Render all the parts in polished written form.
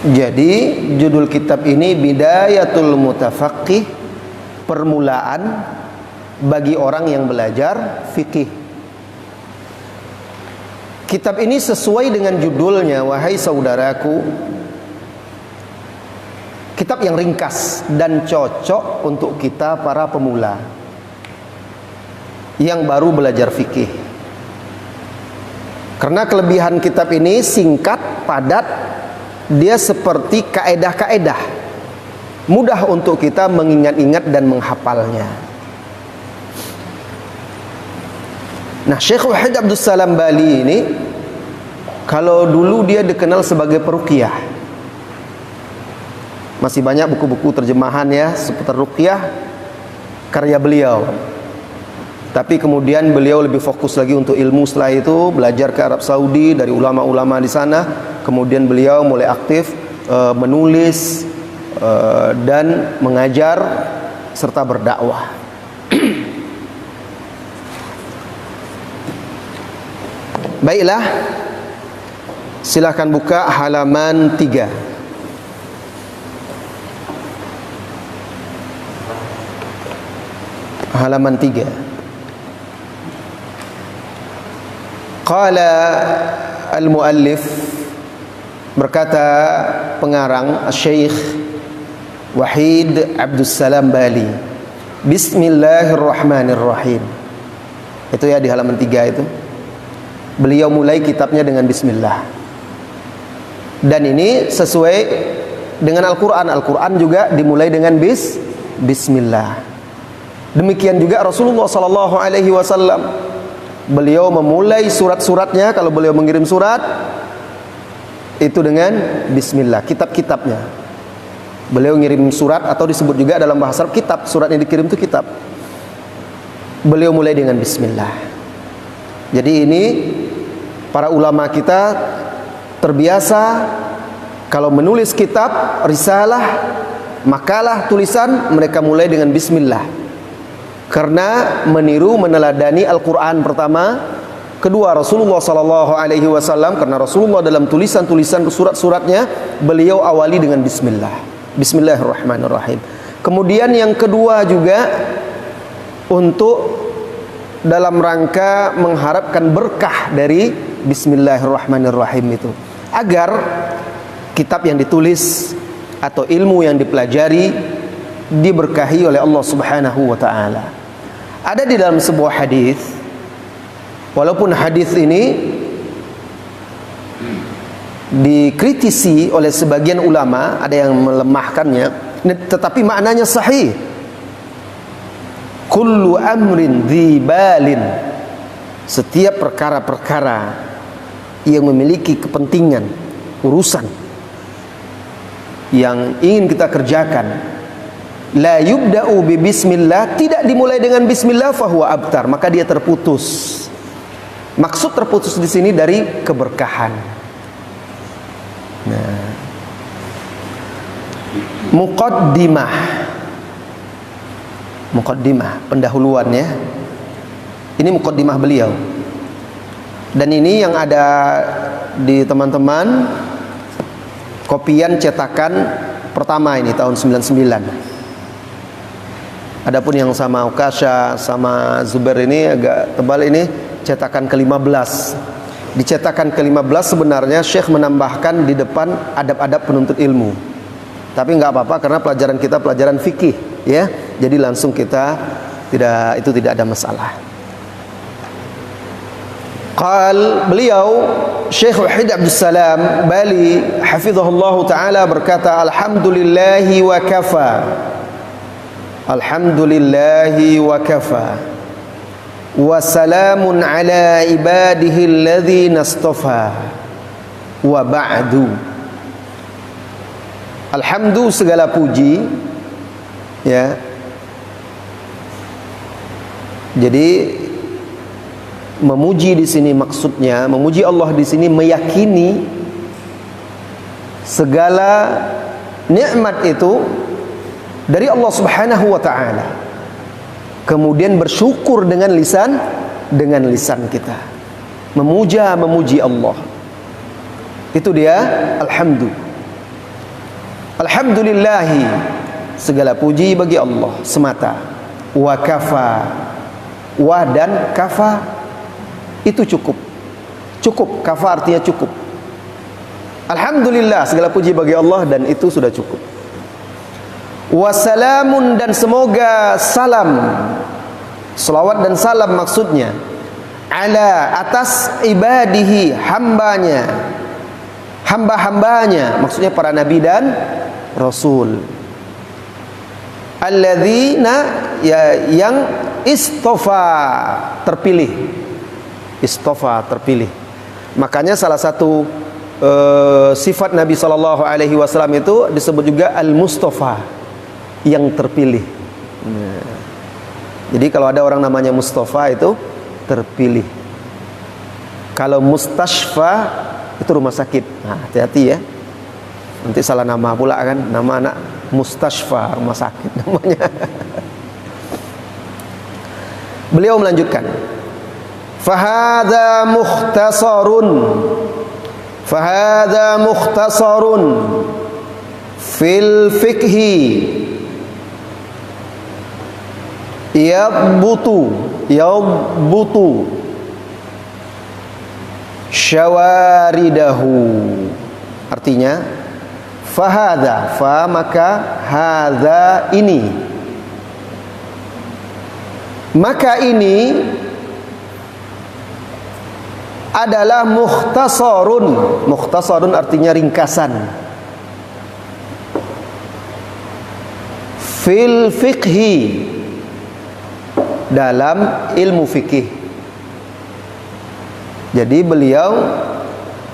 Jadi judul kitab ini Bidayatul Mutafaqqih, permulaan bagi orang yang belajar fikih. Kitab ini sesuai dengan judulnya, wahai saudaraku, kitab yang ringkas dan cocok untuk kita para pemula yang baru belajar fikih. Karena kelebihan kitab ini singkat, padat, dia seperti kaedah-kaedah, mudah untuk kita mengingat-ingat dan menghafalnya. Nah, Syekh Wahid Abdus Salam Bali ini, kalau dulu dia dikenal sebagai peruqyah. Masih banyak buku-buku terjemahan ya seputar ruqyah karya beliau. Tapi kemudian beliau lebih fokus lagi untuk ilmu. Setelah itu belajar ke Arab Saudi dari ulama-ulama di sana. Kemudian beliau mulai aktif menulis dan mengajar serta berdakwah. Baiklah, silahkan buka halaman 3. Halaman 3. Qala al-muallif, berkata pengarang Syekh Wahid Abdus Salam Bali, Bismillahirrahmanirrahim. Itu ya di halaman 3 itu. Beliau mulai kitabnya dengan bismillah. Dan ini sesuai dengan Al-Qur'an. Al-Qur'an juga dimulai dengan bismillah. Demikian juga Rasulullah sallallahu alaihi wasallam. Beliau memulai surat-suratnya, kalau beliau mengirim surat itu dengan bismillah. Kitab-kitabnya, beliau ngirim surat, atau disebut juga dalam bahasa Arab kitab. Surat yang dikirim itu kitab. Beliau mulai dengan bismillah. Jadi ini para ulama kita terbiasa kalau menulis kitab, risalah, makalah, tulisan, mereka mulai dengan bismillah. Karena meniru, meneladani Al-Quran pertama, kedua Rasulullah sallallahu alaihi wasallam, karena Rasulullah dalam tulisan-tulisan surat-suratnya beliau awali dengan bismillah. Bismillahirrahmanirrahim. Kemudian yang kedua juga untuk dalam rangka mengharapkan berkah dari bismillahirrahmanirrahim itu, agar kitab yang ditulis atau ilmu yang dipelajari diberkahi oleh Allah Subhanahu wa taala. Ada di dalam sebuah hadis, walaupun hadis ini dikritisi oleh sebagian ulama, ada yang melemahkannya, tetapi maknanya sahih. Kullu amrin dzibalin, setiap perkara-perkara yang memiliki kepentingan, urusan yang ingin kita kerjakan, la yubda'u bi bismillah, tidak dimulai dengan bismillah, fahuwa abtar, maka dia terputus. Maksud terputus di sini dari keberkahan. Nah, muqaddimah, pendahuluan ya. Ini muqaddimah beliau. Dan ini yang ada di teman-teman kopian cetakan pertama ini tahun 99. Adapun yang sama Ukasha sama Zubair ini agak tebal, ini cetakan ke-15. Di cetakan ke-15 sebenarnya Syekh menambahkan di depan adab-adab penuntut ilmu. Tapi nggak apa-apa karena pelajaran kita pelajaran fikih ya. Jadi langsung kita tidak ada masalah. Beliau Syekh Wahid Abdus Salam Bali hafizahullah taala berkata, alhamdulillahi wa kafa. Alhamdulillahi wa kafa wa salamun ala ibadihi alladhina istafa wa ba'du. Alhamdu, segala puji ya. Jadi memuji di sini maksudnya, memuji Allah di sini meyakini segala nikmat itu dari Allah Subhanahu wa taala. Kemudian bersyukur dengan lisan kita. Memuji Allah. Itu dia alhamdu. Alhamdulillahi, segala puji bagi Allah semata. Wa kafa, wa dan kafa itu cukup. Cukup, kafa artinya cukup. Alhamdulillah, segala puji bagi Allah dan itu sudah cukup. Wassalamun, dan semoga salam, selawat dan salam maksudnya, ala, atas ibadihi, hambanya, hamba-hambanya, maksudnya para nabi dan rasul, alladzina, ya, yang istofa, terpilih. Istofa, terpilih. Makanya salah satu sifat Nabi SAW itu disebut juga Al-Mustafa, yang terpilih. Nah, jadi kalau ada orang namanya Mustafa itu terpilih. Kalau Mustashfa itu rumah sakit. Nah, hati-hati ya, nanti salah nama pula kan, nama anak Mustashfa, rumah sakit namanya. Beliau melanjutkan, fahadha mukhtasarun, fahadha mukhtasarun fil fikhi yadbutu syawaridahu. Artinya fahadha, fa maka, hadha ini, maka ini adalah mukhtasarun. Mukhtasarun artinya ringkasan. Fil fiqhi, dalam ilmu fikih. Jadi beliau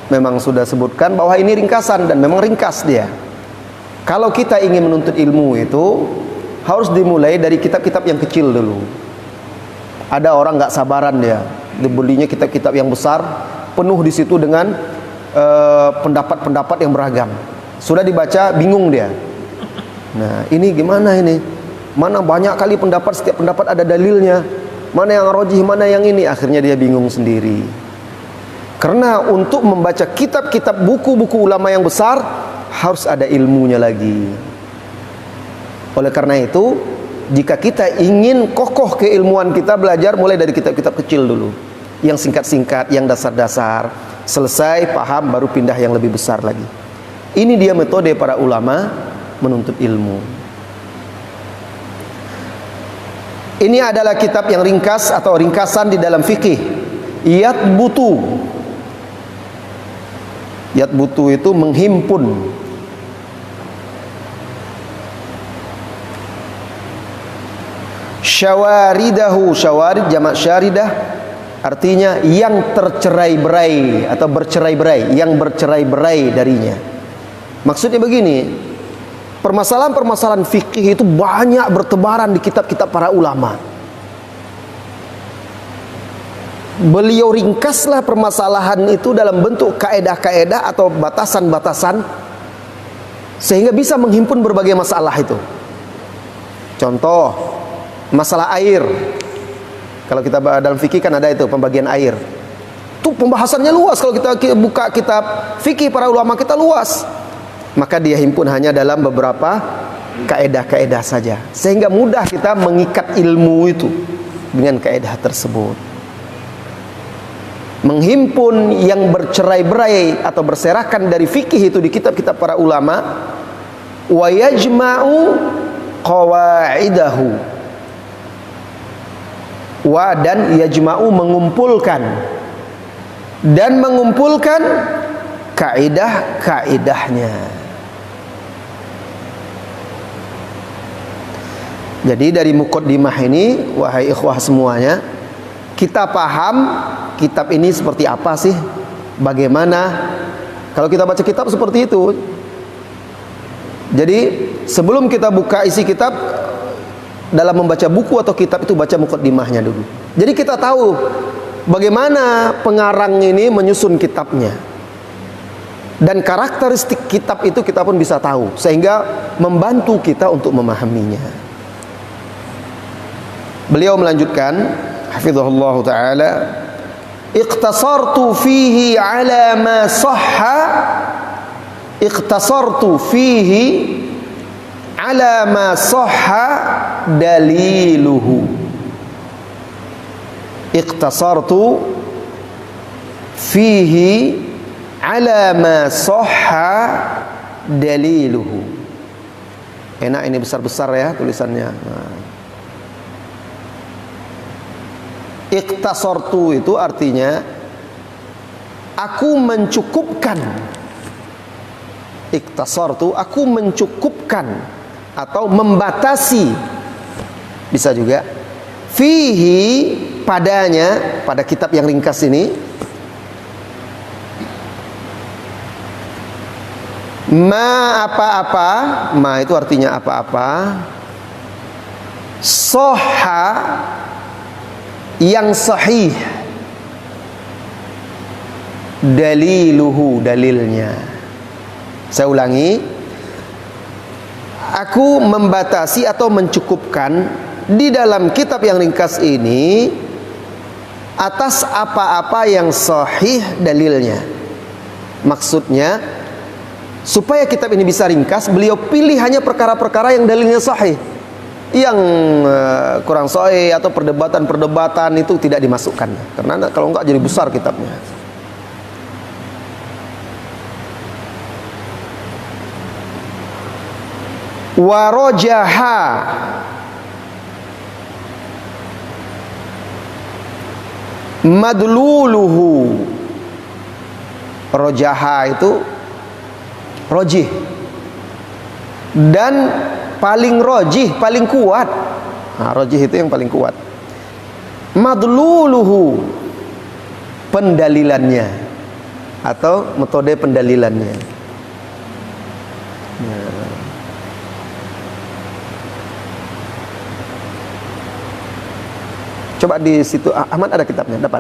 memang sudah sebutkan bahwa ini ringkasan, dan memang ringkas dia. Kalau kita ingin menuntut ilmu itu harus dimulai dari kitab-kitab yang kecil dulu. Ada orang nggak sabaran dia, dibelinya kitab-kitab yang besar, penuh di situ dengan pendapat-pendapat yang beragam. Sudah dibaca bingung dia. Nah, ini gimana ini? Mana banyak kali pendapat, setiap pendapat ada dalilnya. Mana yang rajih, mana yang ini? Akhirnya dia bingung sendiri. Karena untuk membaca kitab-kitab, buku-buku ulama yang besar harus ada ilmunya lagi. Oleh karena itu, jika kita ingin kokoh keilmuan kita, belajar mulai dari kitab-kitab kecil dulu, yang singkat-singkat, yang dasar-dasar. Selesai paham baru pindah yang lebih besar lagi. Ini dia metode para ulama menuntut ilmu. Ini adalah kitab yang ringkas atau ringkasan di dalam fikih. Yatbutu. Yatbutu itu menghimpun. Syawaridahu, syawarid jamak syaridah, artinya yang tercerai-berai atau bercerai-berai, yang bercerai-berai darinya. Maksudnya begini, permasalahan-permasalahan fikih itu banyak bertebaran di kitab-kitab para ulama. Beliau ringkaslah permasalahan itu dalam bentuk kaedah-kaedah atau batasan-batasan, sehingga bisa menghimpun berbagai masalah itu. Contoh, masalah air. Kalau kita dalam fikih kan ada itu pembagian air. Itu pembahasannya luas. Kalau kita buka kitab fikih para ulama kita luas. Maka dia himpun hanya dalam beberapa kaedah-kaedah saja, sehingga mudah kita mengikat ilmu itu dengan kaedah tersebut. Menghimpun yang bercerai-berai atau berserakan dari fikih itu di kitab-kitab para ulama. Wa yajma'u qawaidahu. Wa, dan yajma'u mengumpulkan, dan mengumpulkan kaidah-kaidahnya. Jadi dari muqaddimah ini, wahai ikhwah semuanya, kita paham kitab ini seperti apa sih? Bagaimana? Kalau kita baca kitab seperti itu. Jadi sebelum kita buka isi kitab, dalam membaca buku atau kitab itu baca muqaddimahnya dulu. Jadi kita tahu bagaimana pengarang ini menyusun kitabnya. Dan karakteristik kitab itu kita pun bisa tahu, sehingga membantu kita untuk memahaminya. Beliau melanjutkan, hafizahullah ta'ala, iqtasartu fihi ala ma sahha, iqtasartu fihi ala ma sahha daliluhu. Iqtasartu fihi ala ma sahha daliluhu. Enak ini besar-besar ya tulisannya. Nah. Iqtasartu itu artinya aku mencukupkan. Iqtasartu, aku mencukupkan atau membatasi. Bisa juga fihi, padanya, pada kitab yang ringkas ini, ma apa-apa, ma itu artinya apa-apa, soha yang sahih, daliluhu, dalilnya. Saya ulangi, aku membatasi atau mencukupkan di dalam kitab yang ringkas ini atas apa-apa yang sahih dalilnya. Maksudnya supaya kitab ini bisa ringkas, beliau pilih hanya perkara-perkara yang dalilnya sahih. Yang kurang sahih atau perdebatan-perdebatan itu tidak dimasukkan, karena kalau enggak jadi besar kitabnya. Warojaha, madluluhu. Rojaha itu rojih, dan paling rojih, paling kuat. Nah, rojih itu yang paling kuat. Madluluhu, pendalilannya atau metode pendalilannya. Nah. Coba di situ, Ahmad ada kitabnya, dapat.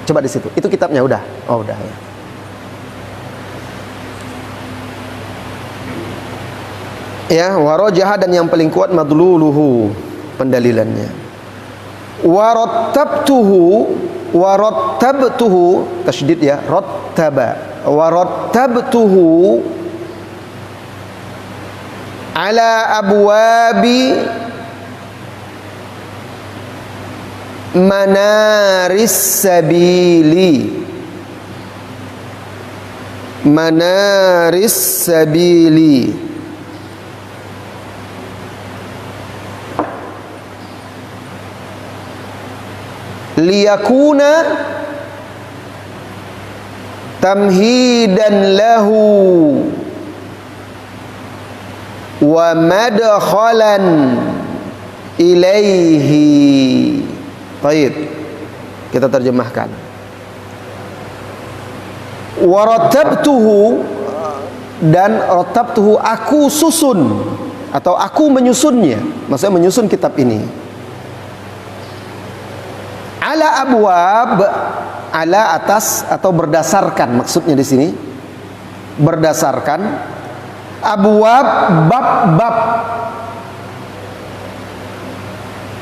Coba di situ. Itu kitabnya udah. Oh, udah ya. Ya, warajaha, dan yang paling kuat madluluhu, pendalilannya. Warattabtuhu, tasydid ya, rattaba. Warattabtuhu ala abwabi manaris sabili. Manaris sabili, liyakuna tamhidan lahu wa madkhalan ilaihi. Baik, kita terjemahkan. Warattabtuhu, dan rattabtuhu, aku susun atau aku menyusunnya, maksudnya menyusun kitab ini. Ala abwab, ala atas atau berdasarkan, maksudnya di sini berdasarkan abwab, bab-bab.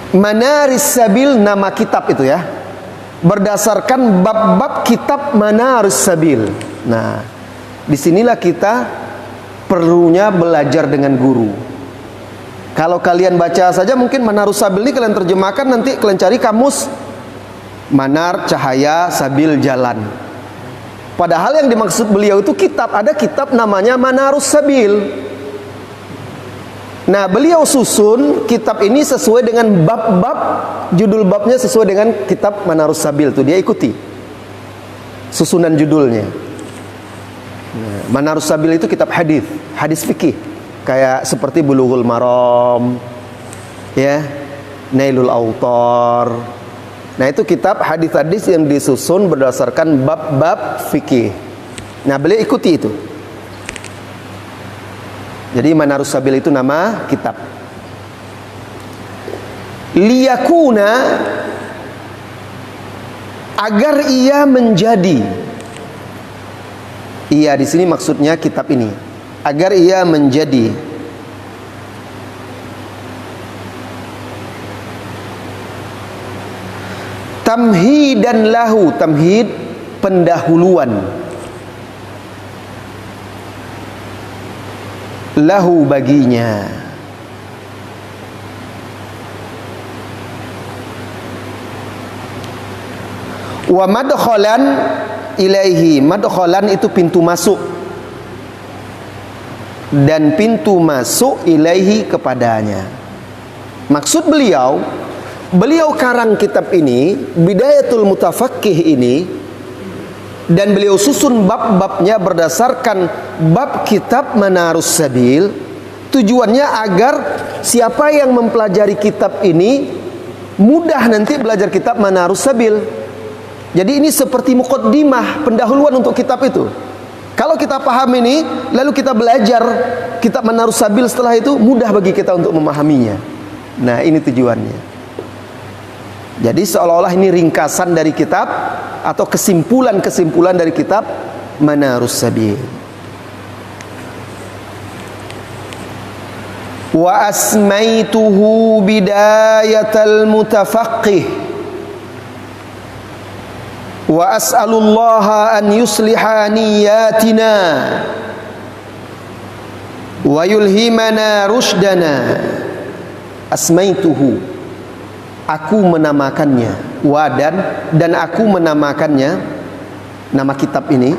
Manaris Sabil, nama kitab itu ya, berdasarkan bab-bab kitab Manaris Sabil. Nah, disinilah kita perlunya belajar dengan guru. Kalau kalian baca saja mungkin Manarus Sabil ini kalian terjemahkan, nanti kalian cari kamus, manar cahaya, sabil jalan. Padahal yang dimaksud beliau itu kitab, ada kitab namanya Manarus Sabil. Nah, beliau susun kitab ini sesuai dengan bab-bab, judul babnya sesuai dengan kitab Manarus Sabil itu, dia ikuti susunan judulnya. Nah, Manarus Sabil itu kitab hadis, hadis fikih, kayak seperti Bulughul Maram, ya, Nailul Autar. Nah, itu kitab hadis-hadis yang disusun berdasarkan bab-bab fikih. Nah, beliau ikuti itu. Jadi Manarus Sabil itu nama kitab. Liyakuna, agar ia menjadi. Ia di sini maksudnya kitab ini. Agar ia menjadi. Tamhidan lahu, tamhid pendahuluan. lahu baginya. Wa madkhalan ilaihi, madkhalan itu pintu masuk, dan pintu masuk ilaihi kepadanya. Maksud beliau karang kitab ini, Bidayatul Mutafaqqih ini, dan beliau susun bab-babnya berdasarkan bab kitab Manarus Sabil. Tujuannya agar siapa yang mempelajari kitab ini mudah nanti belajar kitab Manarus Sabil. Jadi ini seperti muqaddimah, pendahuluan untuk kitab itu. Kalau kita paham ini, lalu kita belajar kitab Manarus Sabil, setelah itu mudah bagi kita untuk memahaminya. Nah, ini tujuannya. Jadi seolah-olah ini ringkasan dari kitab atau kesimpulan-kesimpulan dari kitab Manarus Sabil. Wa asmaituhu bidayatal mutafaqqih wa as'alullaha an yusliha niyatina wa yulhimana rushdana. Asmaituhu, aku menamakannya, dan aku menamakannya, nama kitab ini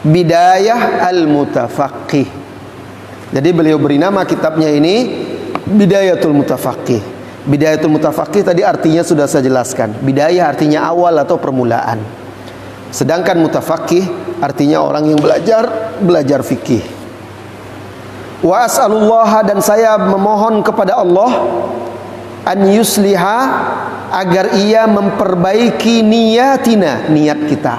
Bidayah al-Mutafaqqih. Jadi beliau beri nama kitabnya ini Bidayatul Mutafaqqih. Bidayatul Mutafaqqih tadi artinya sudah saya jelaskan. Bidayah artinya awal atau permulaan. Sedangkan mutafaqqih artinya orang yang belajar fikih. Wa as'alullah, dan saya memohon kepada Allah, an yusliha, agar ia memperbaiki niyatina, niat kita.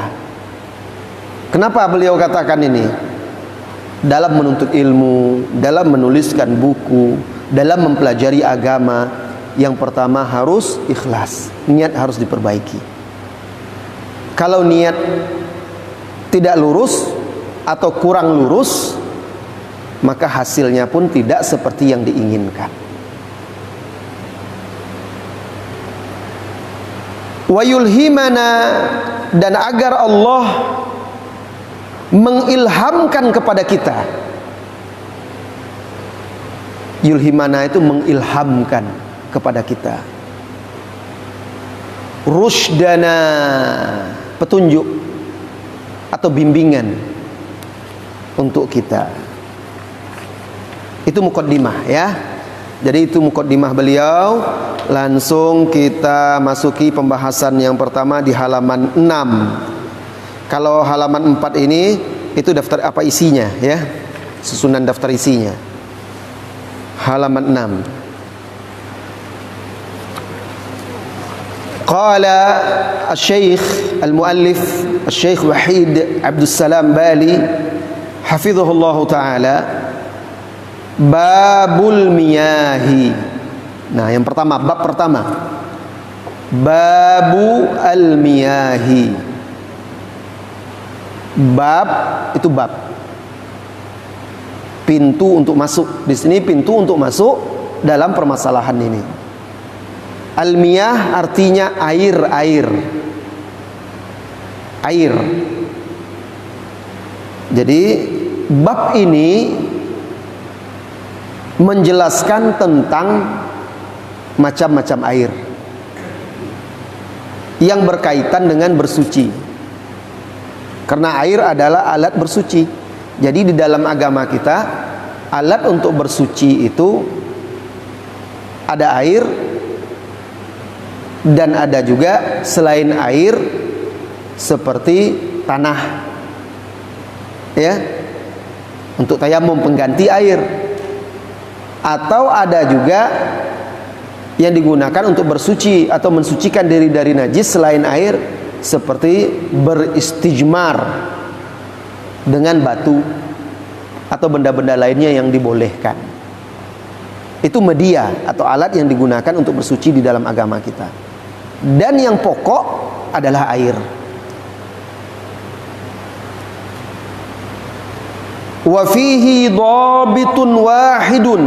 Kenapa beliau katakan ini? Dalam menuntut ilmu, dalam menuliskan buku, dalam mempelajari agama, yang pertama harus ikhlas, niat harus diperbaiki. Kalau niat tidak lurus atau kurang lurus, maka hasilnya pun tidak seperti yang diinginkan. Wa yulhimana, dan agar Allah mengilhamkan kepada kita. Yulhimana itu mengilhamkan kepada kita. Rushdana, petunjuk atau bimbingan untuk kita. Itu muqaddimah ya. Jadi itu muqaddimah beliau. Langsung kita masuki pembahasan yang pertama di halaman 6. Kalau halaman 4 ini itu daftar apa isinya ya, susunan daftar isinya. Halaman 6. Qala al-Syekh al-Muallif al-Syekh Wahid Abdul Salam Bali hafizahullah taala, babul miyahi. Nah, yang pertama, bab pertama, babu al-miyahi. Bab itu bab, pintu untuk masuk. Di sini pintu untuk masuk dalam permasalahan ini. Al-miyah artinya air. Jadi bab ini menjelaskan tentang macam-macam air yang berkaitan dengan bersuci. Karena air adalah alat bersuci. Jadi di dalam agama kita, alat untuk bersuci itu ada air, dan ada juga selain air seperti tanah ya, untuk tayamum, pengganti air. Atau ada juga yang digunakan untuk bersuci atau mensucikan diri dari najis selain air, seperti beristijmar dengan batu atau benda-benda lainnya yang dibolehkan. Itu media atau alat yang digunakan untuk bersuci di dalam agama kita. Dan yang pokok adalah air. Wa fihi dhabitun wahidun.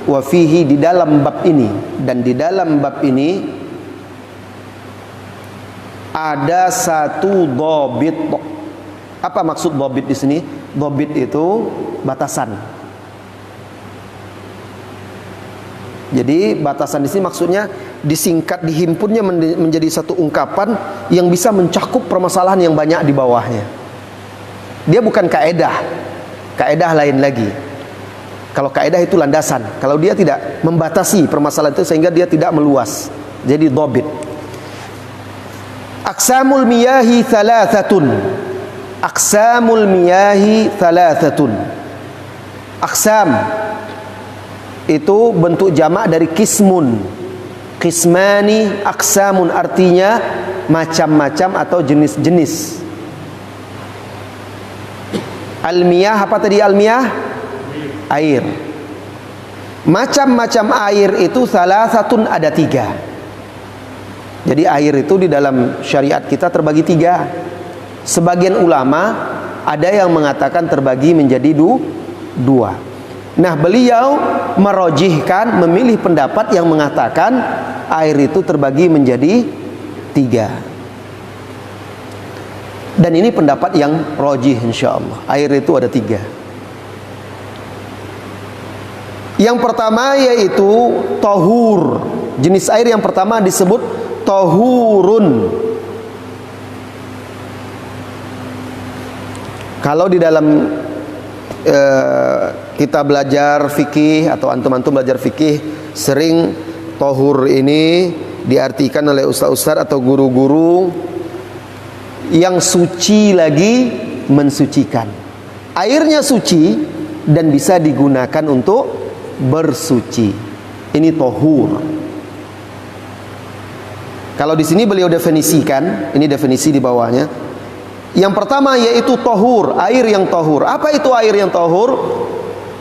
Wa fihi, di dalam bab ini, dan di dalam bab ini ada satu dhabit. Apa maksud dhabit di sini? Dhabit itu batasan. Jadi batasan di sini maksudnya disingkat, dihimpunnya menjadi satu ungkapan yang bisa mencakup permasalahan yang banyak di bawahnya. Dia bukan kaedah, kaedah lain lagi. Kalau kaedah itu landasan, kalau dia tidak membatasi permasalahan itu sehingga dia tidak meluas, jadi dhabit. Aqsamul miyahi thalathatun. Aqsamul miyahi thalathatun. Aqsam itu bentuk jamak dari kismun. Qismani aqsamun, artinya macam-macam atau jenis-jenis. Al-miyah, apa tadi al-miyah? Air. Macam-macam air itu thalathatun, ada 3. Jadi air itu di dalam syariat kita terbagi 3. Sebagian ulama ada yang mengatakan terbagi menjadi 2. Nah, beliau merojihkan, memilih pendapat yang mengatakan air itu terbagi menjadi 3. Dan ini pendapat yang rojih insyaallah. Air itu ada 3. Yang pertama yaitu tahur. Jenis air yang pertama disebut tahurun. Kalau di dalam kita belajar fikih atau antum-antum belajar fikih, sering tahur ini diartikan oleh ustaz-ustaz atau guru-guru yang suci lagi mensucikan. Airnya suci dan bisa digunakan untuk bersuci. Ini tahur. Kalau di sini beliau definisikan, ini definisi di bawahnya. Yang pertama yaitu tahur, air yang tahur. Apa itu air yang tahur?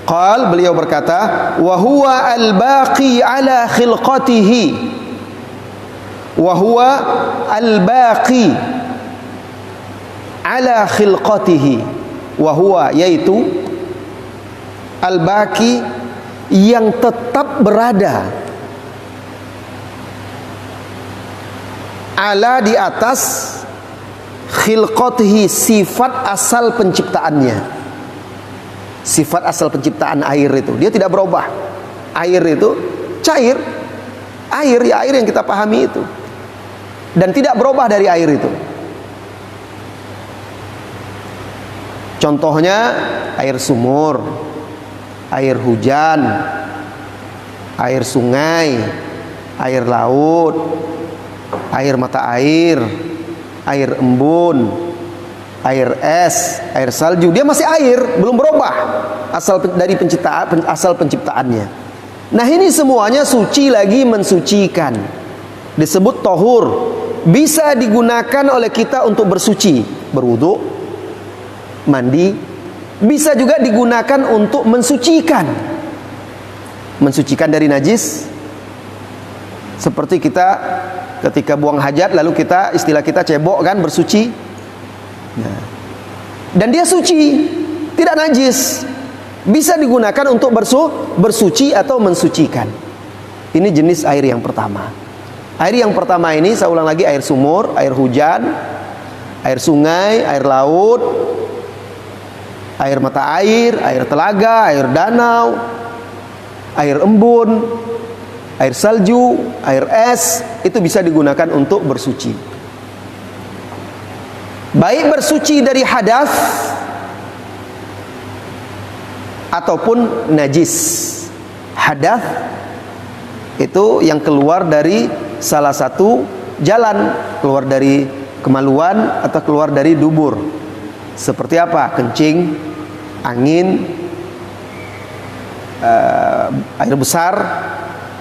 Qal, beliau berkata, wa huwa al-baqi ala khilqatihi. Wa huwa al-baqi ala khilqatihi. Wa huwa, yaitu al-baqi, yang tetap berada, ala, di atas, khilqatihi, sifat asal penciptaannya. Sifat asal penciptaan air itu, dia tidak berubah. Air itu cair, air ya air yang kita pahami itu, dan tidak berubah dari air itu. Contohnya air sumur, air hujan, air sungai, air laut, air mata air, air embun, air es, air salju, dia masih air, belum berubah asal dari penciptaan, asal penciptaannya. Nah, ini semuanya suci lagi mensucikan, disebut tahur. Bisa digunakan oleh kita untuk bersuci, berwudu, mandi. Bisa juga digunakan untuk mensucikan, mensucikan dari najis. Seperti kita ketika buang hajat, lalu kita, istilah kita cebok kan, bersuci. Nah, dan dia suci, tidak najis, bisa digunakan untuk bersuci atau mensucikan. Ini jenis air yang pertama. Air yang pertama ini, saya ulang lagi, air sumur, air hujan, air sungai, air laut, air mata air, air telaga, air danau, air embun, air salju, air es, itu bisa digunakan untuk bersuci. Baik bersuci dari hadas ataupun najis. Hadas itu yang keluar dari salah satu jalan, keluar dari kemaluan atau keluar dari dubur. Seperti apa? Kencing, angin, air besar.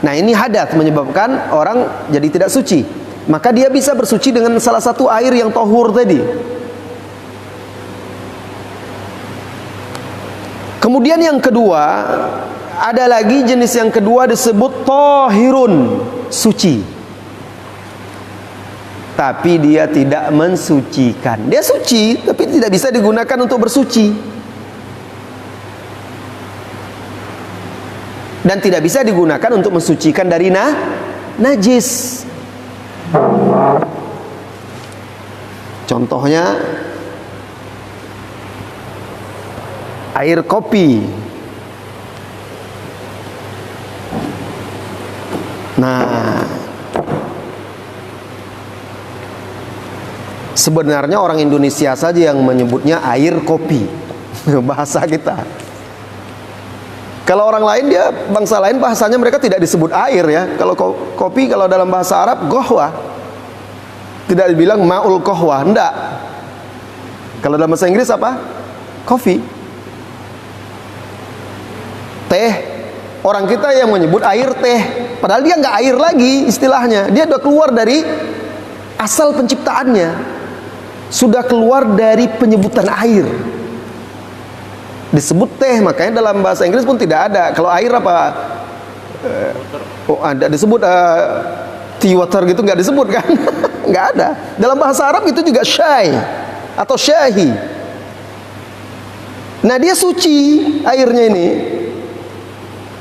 Nah, ini hadas, menyebabkan orang jadi tidak suci. Maka dia bisa bersuci dengan salah satu air yang tahur tadi. Kemudian yang kedua, ada lagi jenis yang kedua disebut tahirun, suci. Tapi dia tidak mensucikan. Dia suci, tapi tidak bisa digunakan untuk bersuci. Dan tidak bisa digunakan untuk mensucikan dari najis. Contohnya air kopi. Nah, sebenarnya orang Indonesia saja yang menyebutnya air kopi. Bahasa kita. Kalau orang lain, dia bangsa lain, bahasanya mereka tidak disebut air ya. Kalau kopi, kalau dalam bahasa Arab gohwa, tidak dibilang ma'ul kohwa, enggak. Kalau dalam bahasa Inggris apa? Coffee. Teh, orang kita yang menyebut air teh, padahal dia nggak air lagi istilahnya. Dia sudah keluar dari asal penciptaannya, sudah keluar dari penyebutan air, disebut teh. Makanya dalam bahasa Inggris pun tidak ada. Kalau air apa? Ada disebut tea water gitu, nggak disebut kan? Nggak ada. Dalam bahasa Arab itu juga syai atau syahi. Nah, dia suci airnya ini.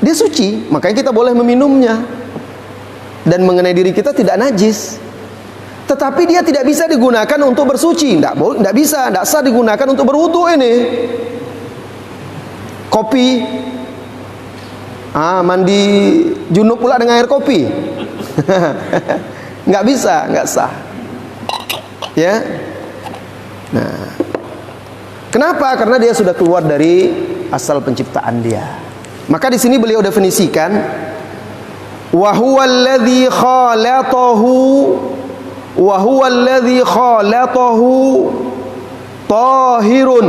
Dia suci, makanya kita boleh meminumnya. Dan mengenai diri kita tidak najis. Tetapi dia tidak bisa digunakan untuk bersuci. Tidak bisa, tidak sah digunakan untuk berwudu ini. Kopi, mandi junub pula dengan air kopi. Nggak bisa, nggak sah. Ya. Nah, kenapa? Karena dia sudah keluar dari asal penciptaan dia. Maka di sini beliau definisikan, wa huwa alladhi khalatahu wa huwa alladhi khalatahu tahirun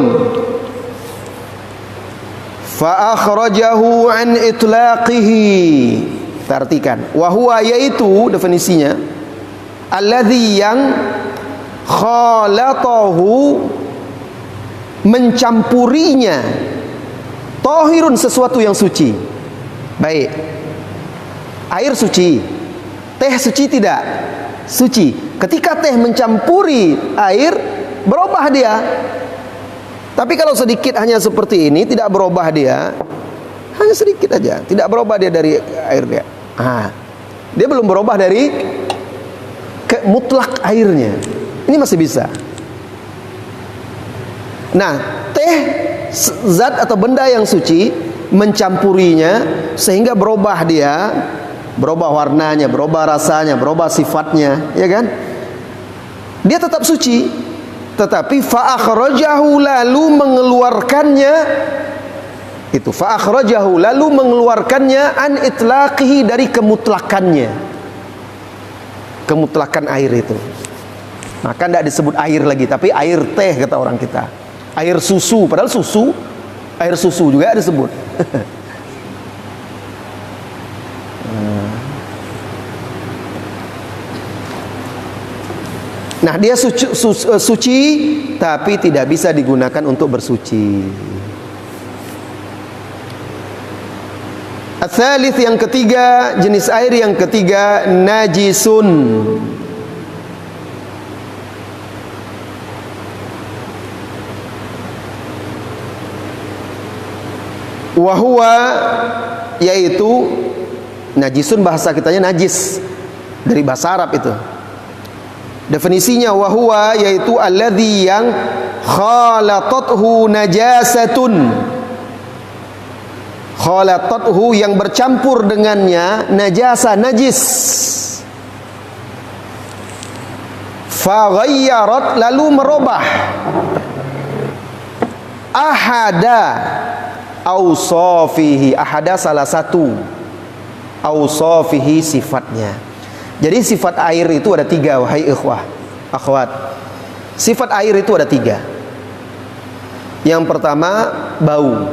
fa akhrajahu an itlaqihi. Artikan, wa huwa, yaitu definisinya, alladhi, yang khalatahu, mencampurinya, tahirun, sesuatu yang suci. Baik, air suci, teh suci tidak? Suci. Ketika teh mencampuri air, berubah dia. Tapi kalau sedikit, hanya seperti ini, tidak berubah dia, hanya sedikit aja, tidak berubah dia dari air dia. Dia belum berubah dari mutlak airnya. Ini masih bisa. Nah, teh, zat atau benda yang suci, mencampurinya sehingga berubah dia, berubah warnanya, berubah rasanya, berubah sifatnya, ya kan? Dia tetap suci, tetapi fa akhrajahu, lalu mengeluarkannya, itu fa akhrajahu, lalu mengeluarkannya an itlaqihi, dari kemutlakannya, kemutlakan air itu. Maka tidak disebut air lagi, tapi air teh kata orang kita. Air susu, padahal susu, air susu juga disebut. Nah, dia suci, tapi tidak bisa digunakan untuk bersuci. Ats-tsalits, yang ketiga, jenis air yang ketiga, najisun. Wahuwa, yaitu najisun, bahasa kitanya najis, dari bahasa Arab itu. Definisinya, wahuwa, yaitu alladzi, yang khalatathu najasatun, khalatathu, yang bercampur dengannya najasa, najis, faghayyarat, lalu merubah, ahada awsafihi, ahada, salah satu, awsafihi, sifatnya. Jadi sifat air itu ada tiga, wahai ikhwah, akhwat. Sifat air itu ada tiga. Yang pertama, bau.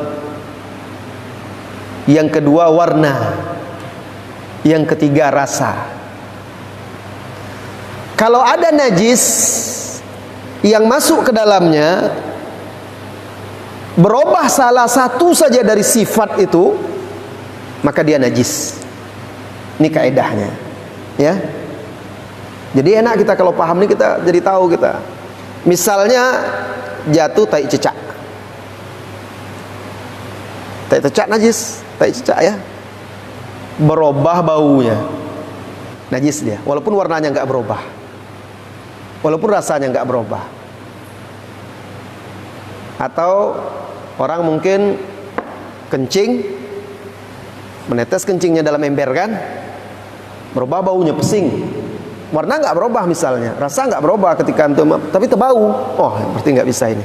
Yang kedua, warna. Yang ketiga, rasa. Kalau ada najis yang masuk ke dalamnya, berubah salah satu saja dari sifat itu, maka dia najis. Ini kaedahnya, ya. Jadi enak kita kalau paham ini, kita jadi tahu kita. Misalnya jatuh tai cecak. Tai cecak najis, tai cecak ya. Berubah baunya, najis dia. Walaupun warnanya enggak berubah, walaupun rasanya enggak berubah. Atau orang mungkin kencing, menetes kencingnya dalam ember kan, berubah baunya, pesing. Warna nggak berubah misalnya, rasa nggak berubah ketika antum, tapi terbau. Oh, berarti nggak bisa ini.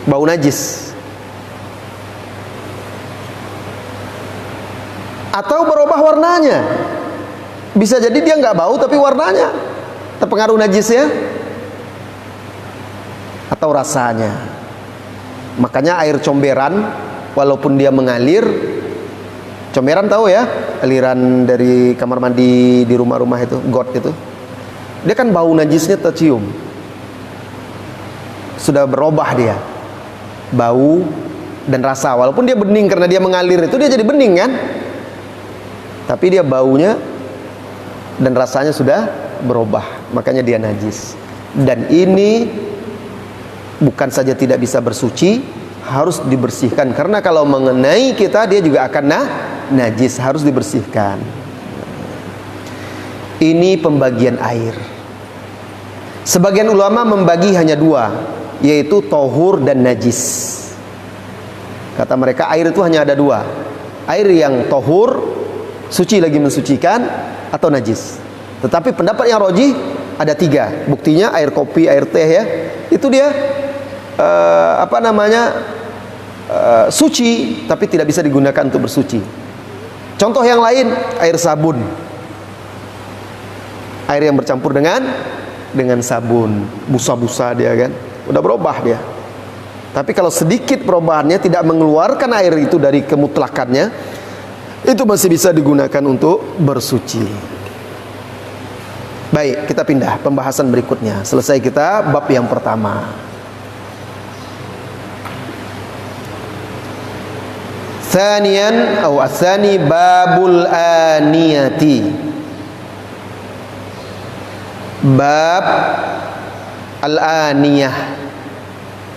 Bau najis. Atau berubah warnanya. Bisa jadi dia nggak bau tapi warnanya terpengaruh najisnya. Atau rasanya. Makanya air comberan walaupun dia mengalir, comberan tahu ya, aliran dari kamar mandi di rumah-rumah itu, got itu, dia kan bau najisnya tercium, sudah berubah dia bau dan rasa. Walaupun dia bening karena dia mengalir itu, dia jadi bening kan, tapi dia baunya dan rasanya sudah berubah, makanya dia najis. Dan ini bukan saja tidak bisa bersuci, harus dibersihkan, karena kalau mengenai kita dia juga akan najis, harus dibersihkan. Ini pembagian air. Sebagian ulama membagi hanya dua, yaitu tohur dan najis. Kata mereka air itu hanya ada dua, air yang tohur, suci lagi mensucikan, atau najis. Tetapi pendapat yang rajih ada tiga. Buktinya air kopi, air teh ya, itu dia suci, tapi tidak bisa digunakan untuk bersuci. Contoh yang lain, air sabun, air yang bercampur dengan sabun, busa-busa dia kan, udah berubah dia. Tapi kalau sedikit perubahannya tidak mengeluarkan air itu dari kemutlakannya, itu masih bisa digunakan untuk bersuci. Baik, kita pindah pembahasan berikutnya. Selesai kita bab yang pertama. Thaniyan atau atsani babul aniyati. Bab al-aniyah.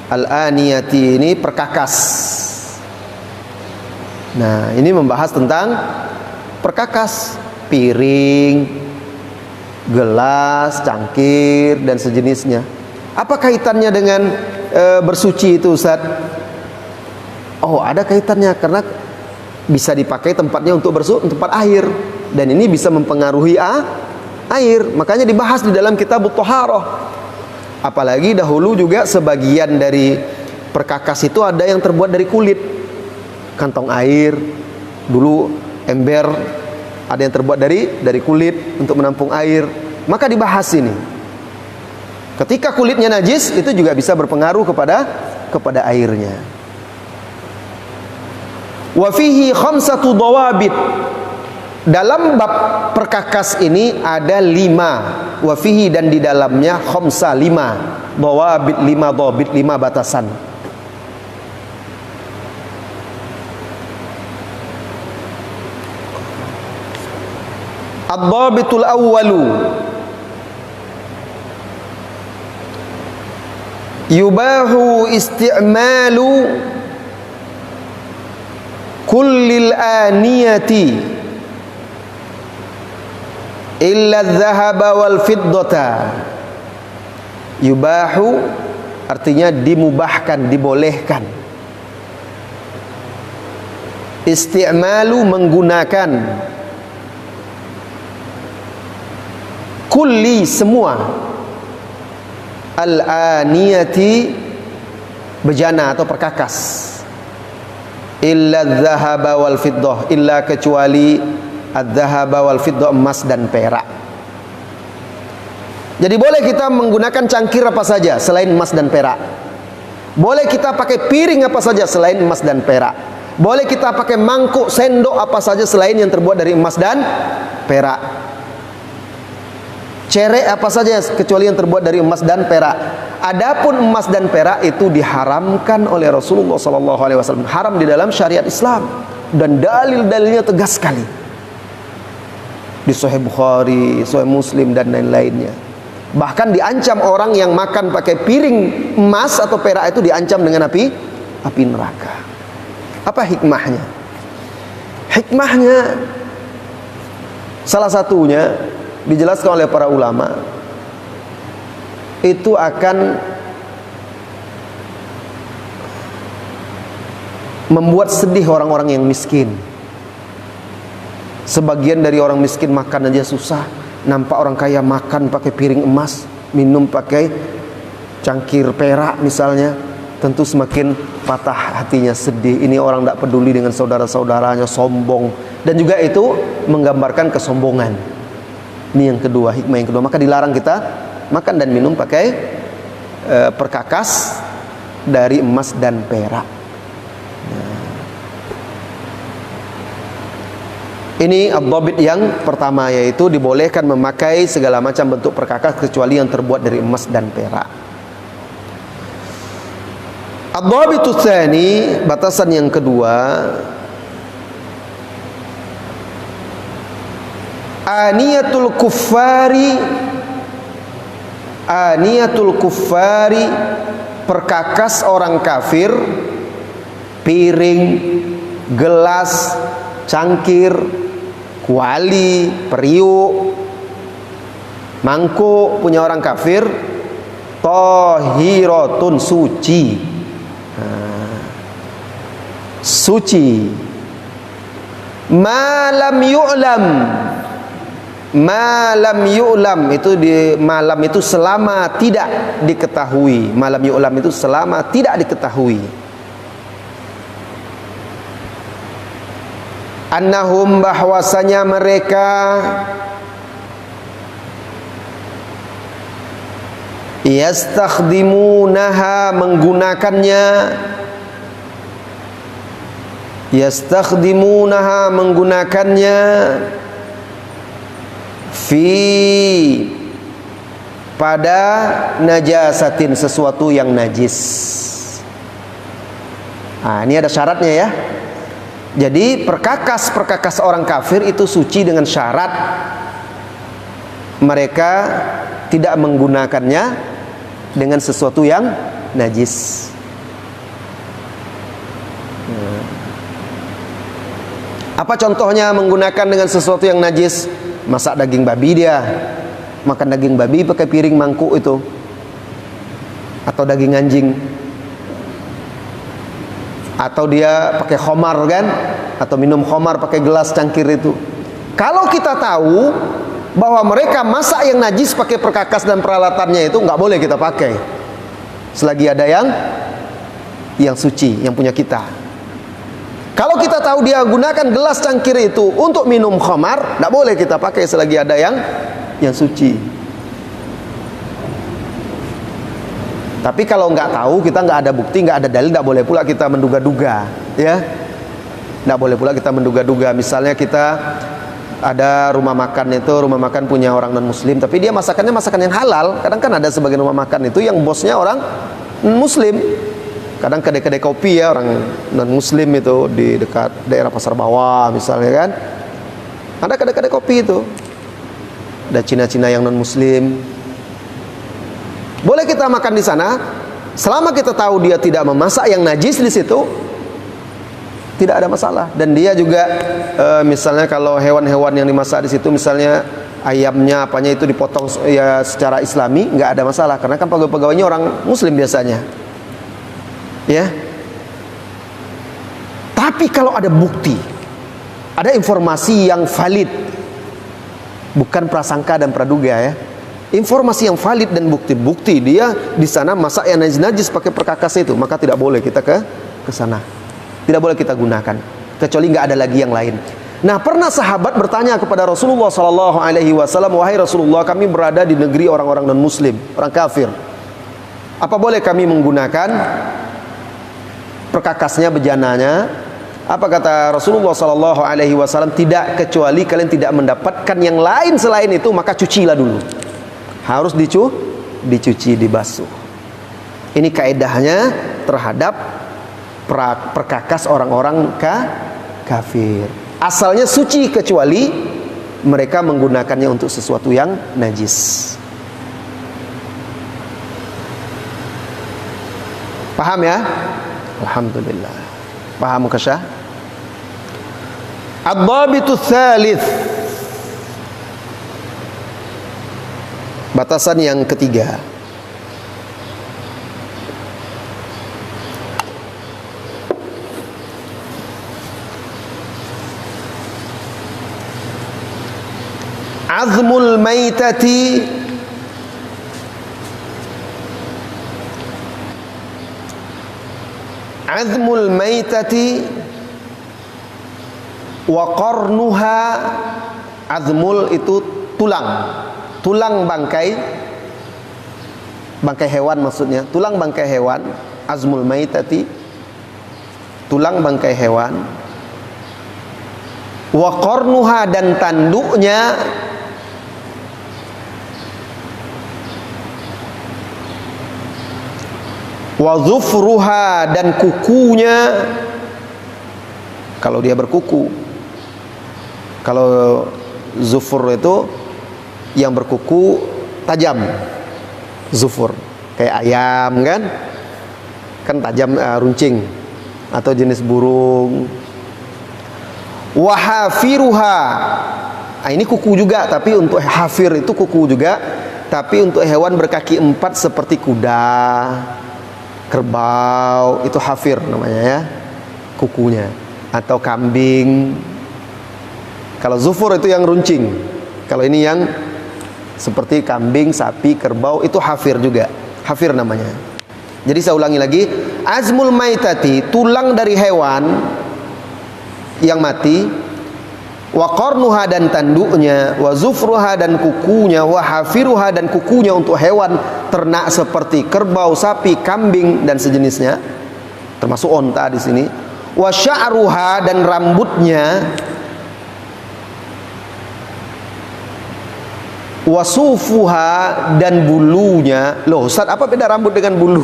Al-aniyati ini perkakas. Nah, ini membahas tentang perkakas, piring, gelas, cangkir dan sejenisnya. Apa kaitannya dengan bersuci itu, Ustaz? Oh, ada kaitannya, karena bisa dipakai tempatnya untuk tempat air, dan ini bisa mempengaruhi air. Makanya dibahas di dalam kitab Thaharah. Apalagi dahulu juga sebagian dari perkakas itu ada yang terbuat dari kulit. Kantong air dulu, ember, ada yang terbuat dari kulit untuk menampung air. Maka dibahas ini. Ketika kulitnya najis, itu juga bisa berpengaruh kepada airnya. Wa fihi khamsatu dawabit. Dalam bab perkakas ini ada 5. Wa fihi, dan di dalamnya khamsa, 5 dawabit, 5 dhabit, 5 batasan. Ad-dhabitul awwalu yubahu isti'malu kullil aniyati illa adh-dhahaba wal fiddata. Yubahu artinya dimubahkan, dibolehkan. Isti'malu menggunakan, kulli semua, al-aniyati bejana atau perkakas, illa adh-dhahaba wal fiddah, illa kecuali adh-dhahaba wal fiddah, emas dan perak. Jadi boleh kita menggunakan cangkir apa saja selain emas dan perak. Boleh kita pakai piring apa saja selain emas dan perak. Boleh kita pakai mangkuk, sendok apa saja selain yang terbuat dari emas dan perak. Cerek apa saja kecuali yang terbuat dari emas dan perak. Adapun emas dan perak itu diharamkan oleh Rasulullah SAW. Haram di dalam syariat Islam, dan dalil-dalilnya tegas sekali di Sahih Bukhari, Sahih Muslim dan lain-lainnya. Bahkan diancam orang yang makan pakai piring emas atau perak itu diancam dengan api neraka. Apa hikmahnya? Hikmahnya salah satunya dijelaskan oleh para ulama, itu akan membuat sedih orang-orang yang miskin. Sebagian dari orang miskin makan aja susah, nampak orang kaya makan pakai piring emas, minum pakai cangkir perak misalnya, tentu semakin patah hatinya, sedih. Ini orang tidak peduli dengan saudara-saudaranya, sombong, dan juga itu menggambarkan kesombongan. Ini yang kedua, hikmah yang kedua. Maka dilarang kita makan dan minum pakai perkakas dari emas dan perak. Ini ad-dhabit yang pertama, yaitu dibolehkan memakai segala macam bentuk perkakas kecuali yang terbuat dari emas dan perak. Ad-dhabitut tsani, batasan yang kedua, aniyatul kuffari, perkakas orang kafir, piring, gelas, cangkir, kuali, periuk, mangkuk punya orang kafir, tahiratun, suci. Suci. Malam yu'lam itu di malam itu selama tidak diketahui. Malam yu'lam itu selama tidak diketahui. Annahum, bahwasanya mereka yastakhdimunaha, menggunakannya fi, pada najasatin, sesuatu yang najis. Ini ada syaratnya ya. Jadi perkakas orang kafir itu suci dengan syarat mereka tidak menggunakannya dengan sesuatu yang najis. Apa contohnya menggunakan dengan sesuatu yang najis? Masak daging babi, dia makan daging babi pakai piring mangkuk itu, atau daging anjing, atau dia pakai khamar kan, atau minum khamar pakai gelas cangkir itu. Kalau kita tahu bahwa mereka masak yang najis pakai perkakas dan peralatannya itu, nggak boleh kita pakai selagi ada yang suci, yang punya kita. Kalau kita tahu dia gunakan gelas cangkir itu untuk minum khamar, nggak boleh kita pakai selagi ada yang suci. Tapi kalau nggak tahu, kita nggak ada bukti, nggak ada dalil, nggak boleh pula kita menduga-duga, ya. Nggak boleh pula kita menduga-duga. Misalnya kita ada rumah makan punya orang non muslim, tapi dia masakannya masakan yang halal. Kadang kan ada sebagian rumah makan itu yang bosnya orang muslim. Kadang kedai-kedai kopi ya, orang non muslim itu di dekat daerah Pasar Bawah misalnya kan, ada kedai-kedai kopi itu, ada Cina-Cina yang non muslim. Boleh kita makan di sana selama kita tahu dia tidak memasak yang najis di situ, tidak ada masalah. Dan dia juga misalnya kalau hewan-hewan yang dimasak di situ, misalnya ayamnya apanya itu dipotong ya secara islami, nggak ada masalah, karena kan pegawai-pegawainya orang muslim biasanya, ya. Tapi kalau ada bukti, ada informasi yang valid, bukan prasangka dan praduga ya, informasi yang valid dan bukti dia di sana masak yang najis pakai perkakas itu, maka tidak boleh kita ke sana, tidak boleh kita gunakan kecuali nggak ada lagi yang lain. Nah, pernah sahabat bertanya kepada Rasulullah SAW, wahai Rasulullah, kami berada di negeri orang-orang non muslim, orang kafir, apa boleh kami menggunakan perkakasnya, bejananya? Apa kata Rasulullah SAW? Tidak, kecuali kalian tidak mendapatkan yang lain selain itu, maka cucilah dulu. Harus dicuci, dibasuh. Ini kaedahnya terhadap perkakas orang-orang kafir. Asalnya suci kecuali mereka menggunakannya untuk sesuatu yang najis. Paham ya? Alhamdulillah. Paham Kasyah? Ad-dhabitu tsalits, batasan yang ketiga. azmul maitati wa qarnuha. Azmul itu tulang bangkai hewan maksudnya, tulang bangkai hewan. Azmul maitati, tulang bangkai hewan. Wa qarnuha, dan tanduknya. Wa zufruha, dan kukunya. Kalau dia berkuku. Kalau zufur itu yang berkuku tajam. Zufur kayak ayam kan tajam, runcing, atau jenis burung. Wa hafiruha, ini kuku juga, tapi untuk hafir itu kuku juga, tapi untuk hewan berkaki 4 seperti kuda, kerbau, itu hafir namanya ya, kukunya. Atau kambing. Kalau zufur itu yang runcing. Kalau ini yang seperti kambing, sapi, kerbau, itu hafir juga. Hafir namanya. Jadi saya ulangi lagi, azmul maitati, tulang dari hewan yang mati, wa qarnuha, dan tanduknya, wa zufruha, dan kukunya, wa hafiruha, dan kukunya untuk hewan ternak seperti kerbau, sapi, kambing dan sejenisnya, termasuk onta di sini. Wa sya'ruha, dan rambutnya. Wa sufuha, dan bulunya. Loh Ustaz, apa beda rambut dengan bulu?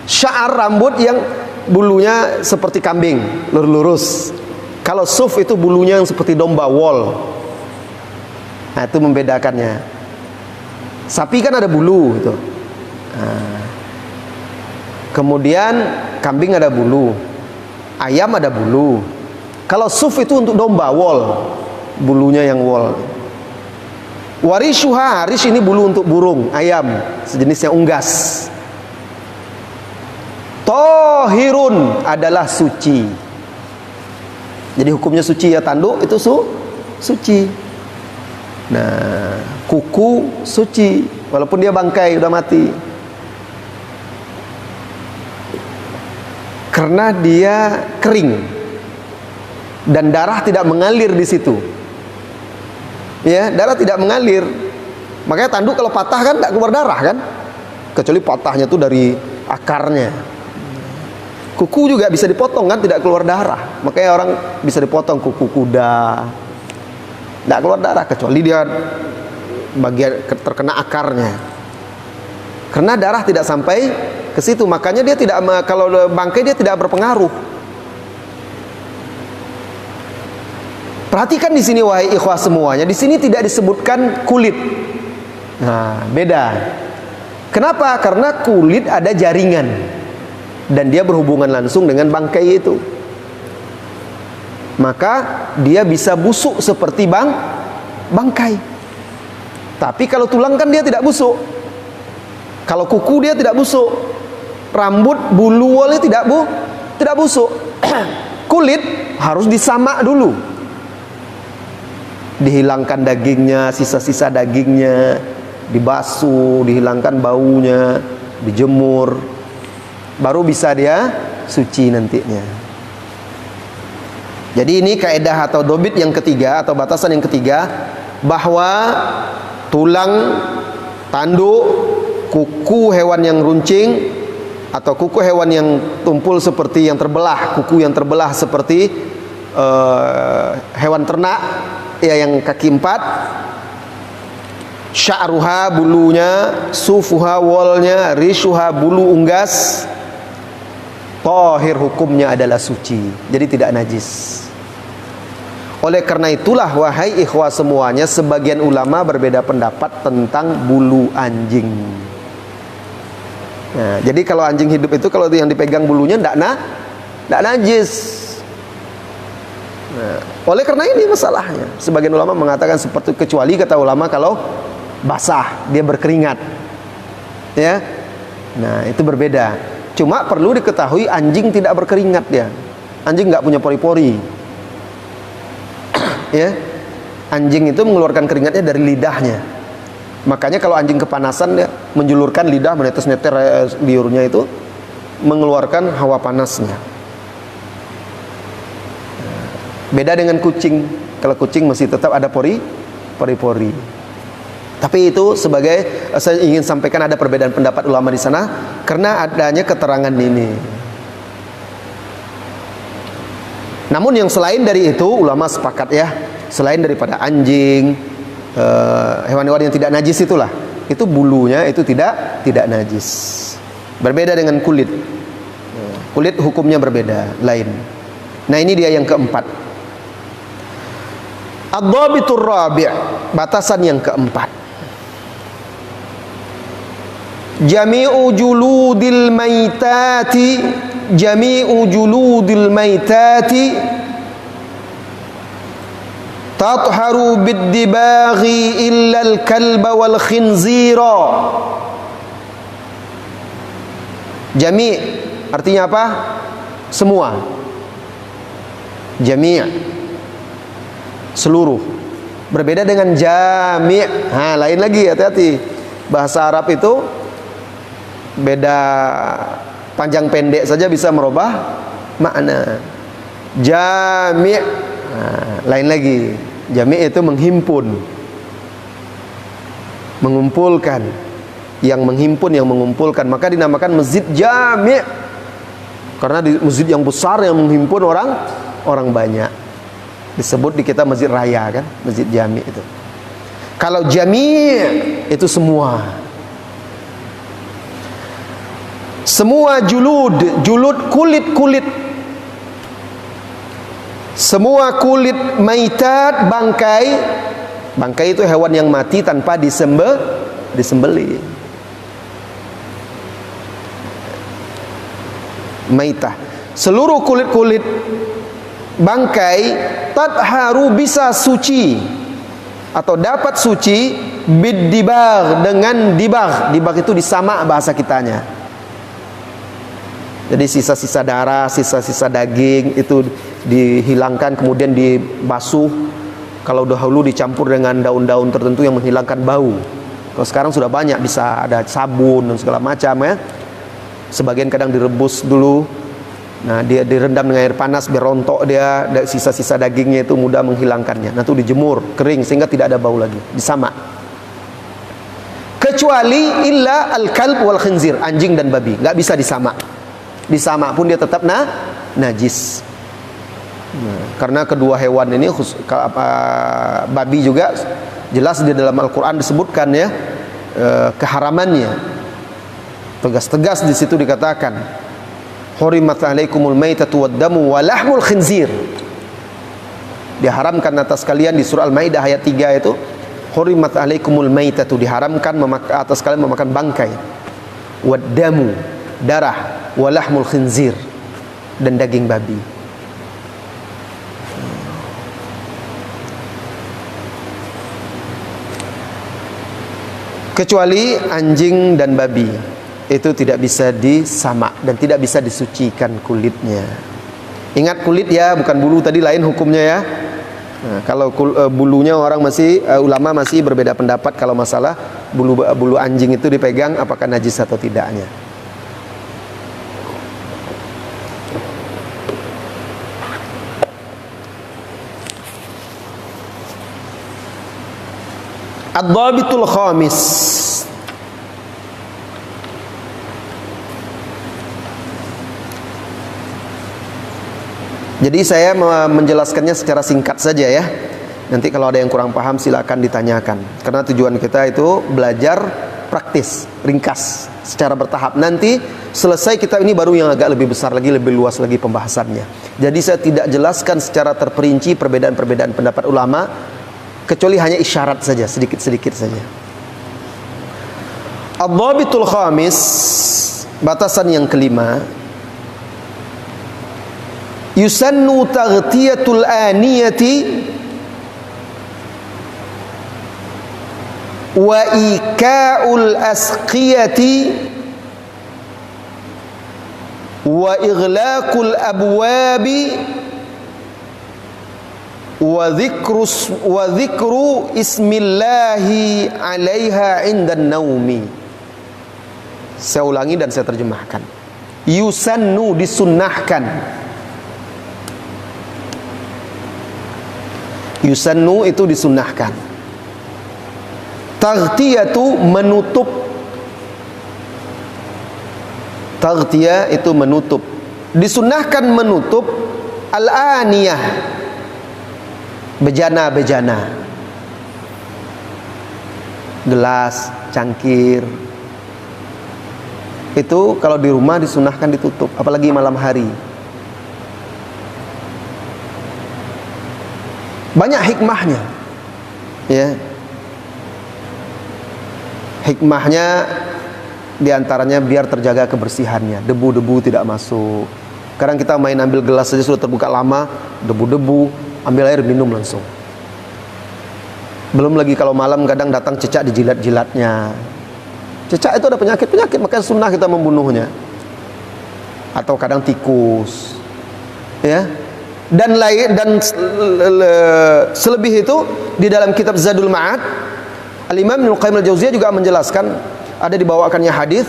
Sya'ar, rambut yang bulunya seperti kambing, lurus-lurus. Kalau suf itu bulunya yang seperti domba, wool. Nah, itu membedakannya. Sapi kan ada bulu gitu. Nah, kemudian kambing ada bulu, ayam ada bulu. Kalau suf itu untuk domba, wool, bulunya yang wool. Warishuha, rish ini bulu untuk burung, ayam, sejenis yang unggas. Tohirun, adalah suci. Jadi hukumnya suci ya, tanduk itu suci. Nah, kuku suci, walaupun dia bangkai udah mati, karena dia kering dan darah tidak mengalir di situ. Ya, darah tidak mengalir. Makanya tanduk kalau patah kan tidak keluar darah kan, kecuali patahnya itu dari akarnya. Kuku juga bisa dipotong kan, tidak keluar darah. Makanya orang bisa dipotong kuku kuda, tidak keluar darah, kecuali dia bagian terkena akarnya. Karena darah tidak sampai ke situ, makanya dia tidak, kalau bangkai dia tidak berpengaruh. Perhatikan di sini wahai ikhwah semuanya, di sini tidak disebutkan kulit. Nah, beda. Kenapa? Karena kulit ada jaringan dan dia berhubungan langsung dengan bangkai itu. Maka dia bisa busuk seperti bangkai. Tapi kalau tulang kan dia tidak busuk. Kalau kuku dia tidak busuk. Rambut, bulu, woolnya tidak busuk. Kulit harus disamak dulu. Dihilangkan dagingnya, sisa-sisa dagingnya, dibasuh, dihilangkan baunya, dijemur, baru bisa dia suci nantinya. Jadi ini kaidah atau dobit yang ketiga, atau batasan yang ketiga, bahwa tulang, tanduk, kuku hewan yang runcing atau kuku hewan yang tumpul seperti yang terbelah, kuku yang terbelah seperti hewan ternak ya, yang kaki 4, sya'ruha, bulunya, sufuha, woolnya, rishuha, bulu unggas, tahir, hukumnya adalah suci, jadi tidak najis. Oleh karena itulah wahai ikhwah semuanya, sebagian ulama berbeda pendapat tentang bulu anjing. Nah, jadi kalau anjing hidup itu, kalau yang dipegang bulunya tidak najis. Nah, oleh karena ini masalahnya, sebagian ulama mengatakan seperti, kecuali kata ulama kalau basah, dia berkeringat, ya. Nah, itu berbeda. Cuma perlu diketahui anjing tidak berkeringat dia. Anjing nggak punya pori-pori, ya. Anjing itu mengeluarkan keringatnya dari lidahnya. Makanya kalau anjing kepanasan dia menjulurkan lidah, menetes-netes liurnya itu mengeluarkan hawa panasnya. Beda dengan kucing. Kalau kucing masih tetap ada pori-pori. Tapi itu sebagai, saya ingin sampaikan ada perbedaan pendapat ulama di sana karena adanya keterangan ini. Namun yang selain dari itu ulama sepakat ya, selain daripada anjing, hewan-hewan yang tidak najis itulah, itu bulunya itu tidak najis. Berbeda dengan kulit. Kulit hukumnya berbeda, lain. Nah, ini dia yang keempat. Ad-dhabitur rabi', batasan yang keempat. Jami'u juludil maitati, jami'u juludil maitati tatharu bid-dibaghi illa al-kalba wal khinzira. Jami' artinya apa? Semua. Jami', seluruh. Berbeda dengan jami'. Lain lagi, hati-hati. Bahasa Arab itu beda panjang pendek saja bisa merubah makna. Jami', lain lagi. Jami' itu menghimpun, mengumpulkan. Yang menghimpun, yang mengumpulkan. Maka dinamakan masjid jami', karena di masjid yang besar yang menghimpun orang banyak. Disebut di kita masjid raya kan, masjid jami' itu. Kalau jami' itu semua. Semua julud kulit. Semua kulit maitat, bangkai itu hewan yang mati tanpa disembelih. Maitah, seluruh kulit bangkai tatharu bisa suci atau dapat suci bid-dibagh dengan dibagh. Dibagh itu disamak bahasa kitanya. Jadi sisa-sisa darah, sisa-sisa daging itu dihilangkan kemudian dibasuh. Kalau dahulu dicampur dengan daun-daun tertentu yang menghilangkan bau. Kalau sekarang sudah banyak, bisa ada sabun dan segala macam ya. Sebagian kadang direbus dulu. Nah, dia direndam dengan air panas biar rontok dia, sisa-sisa dagingnya itu mudah menghilangkannya. Nah, itu dijemur kering sehingga tidak ada bau lagi, disamak. Kecuali illa al-kalb wal khinzir, anjing dan babi, nggak bisa disamak. Disamak pun dia tetap najis. Nah, karena kedua hewan ini babi juga jelas di dalam Al-Qur'an disebutkan ya keharamannya. Tegas-tegas di situ dikatakan hurimat alaikumul maitatu wad-damu wa lahmul khinzir. Diharamkan atas kalian di surah Al-Maidah ayat 3 itu, hurimat alaikumul maitatu, diharamkan atas kalian memakan bangkai, wad-damu, darah, wa lahmul khinzir, dan daging babi. Kecuali anjing dan babi, itu tidak bisa disamak dan tidak bisa disucikan kulitnya. Ingat kulit ya, bukan bulu, tadi lain hukumnya ya. Nah, kalau bulunya orang ulama masih berbeda pendapat kalau masalah bulu anjing itu dipegang apakah najis atau tidaknya. Ad-dhabitul khamis. Jadi saya menjelaskannya secara singkat saja ya. Nanti kalau ada yang kurang paham silakan ditanyakan. Karena tujuan kita itu belajar praktis, ringkas, secara bertahap. Nanti selesai kita ini baru yang agak lebih besar lagi, lebih luas lagi pembahasannya. Jadi saya tidak jelaskan secara terperinci perbedaan-perbedaan pendapat ulama, kecuali hanya isyarat saja, sedikit-sedikit saja. Ad-dhabitul khamis, batasan yang kelima. Yusannu taghtiyatul aniyati wa ika'ul asqiyati wa ighlaqul abwabi wa dzikru ismillahi 'alaiha 'indan naumi. Saya ulangi dan saya terjemahkan. Yusannu, disunnahkan. Yusannu itu disunnahkan. Taghtiyatu, menutup. Taghtiyah itu menutup. Disunnahkan menutup al-aniyah, bejana-bejana, gelas, cangkir. Itu kalau di rumah disunahkan ditutup, apalagi malam hari. Banyak hikmahnya, ya. Hikmahnya diantaranya biar terjaga kebersihannya, debu-debu tidak masuk. Kadang kita main ambil gelas saja sudah terbuka lama, debu-debu, ambil air minum langsung. Belum lagi kalau malam kadang datang cecak di jilat-jilatnya. Cecak itu ada penyakit-penyakit, maka sunnah kita membunuhnya. Atau kadang tikus, ya. Dan selebih itu di dalam kitab Zadul Ma'ad, Al-Imam Ibnu Qayyim Al-Jauziyah juga menjelaskan, ada dibawakannya hadis,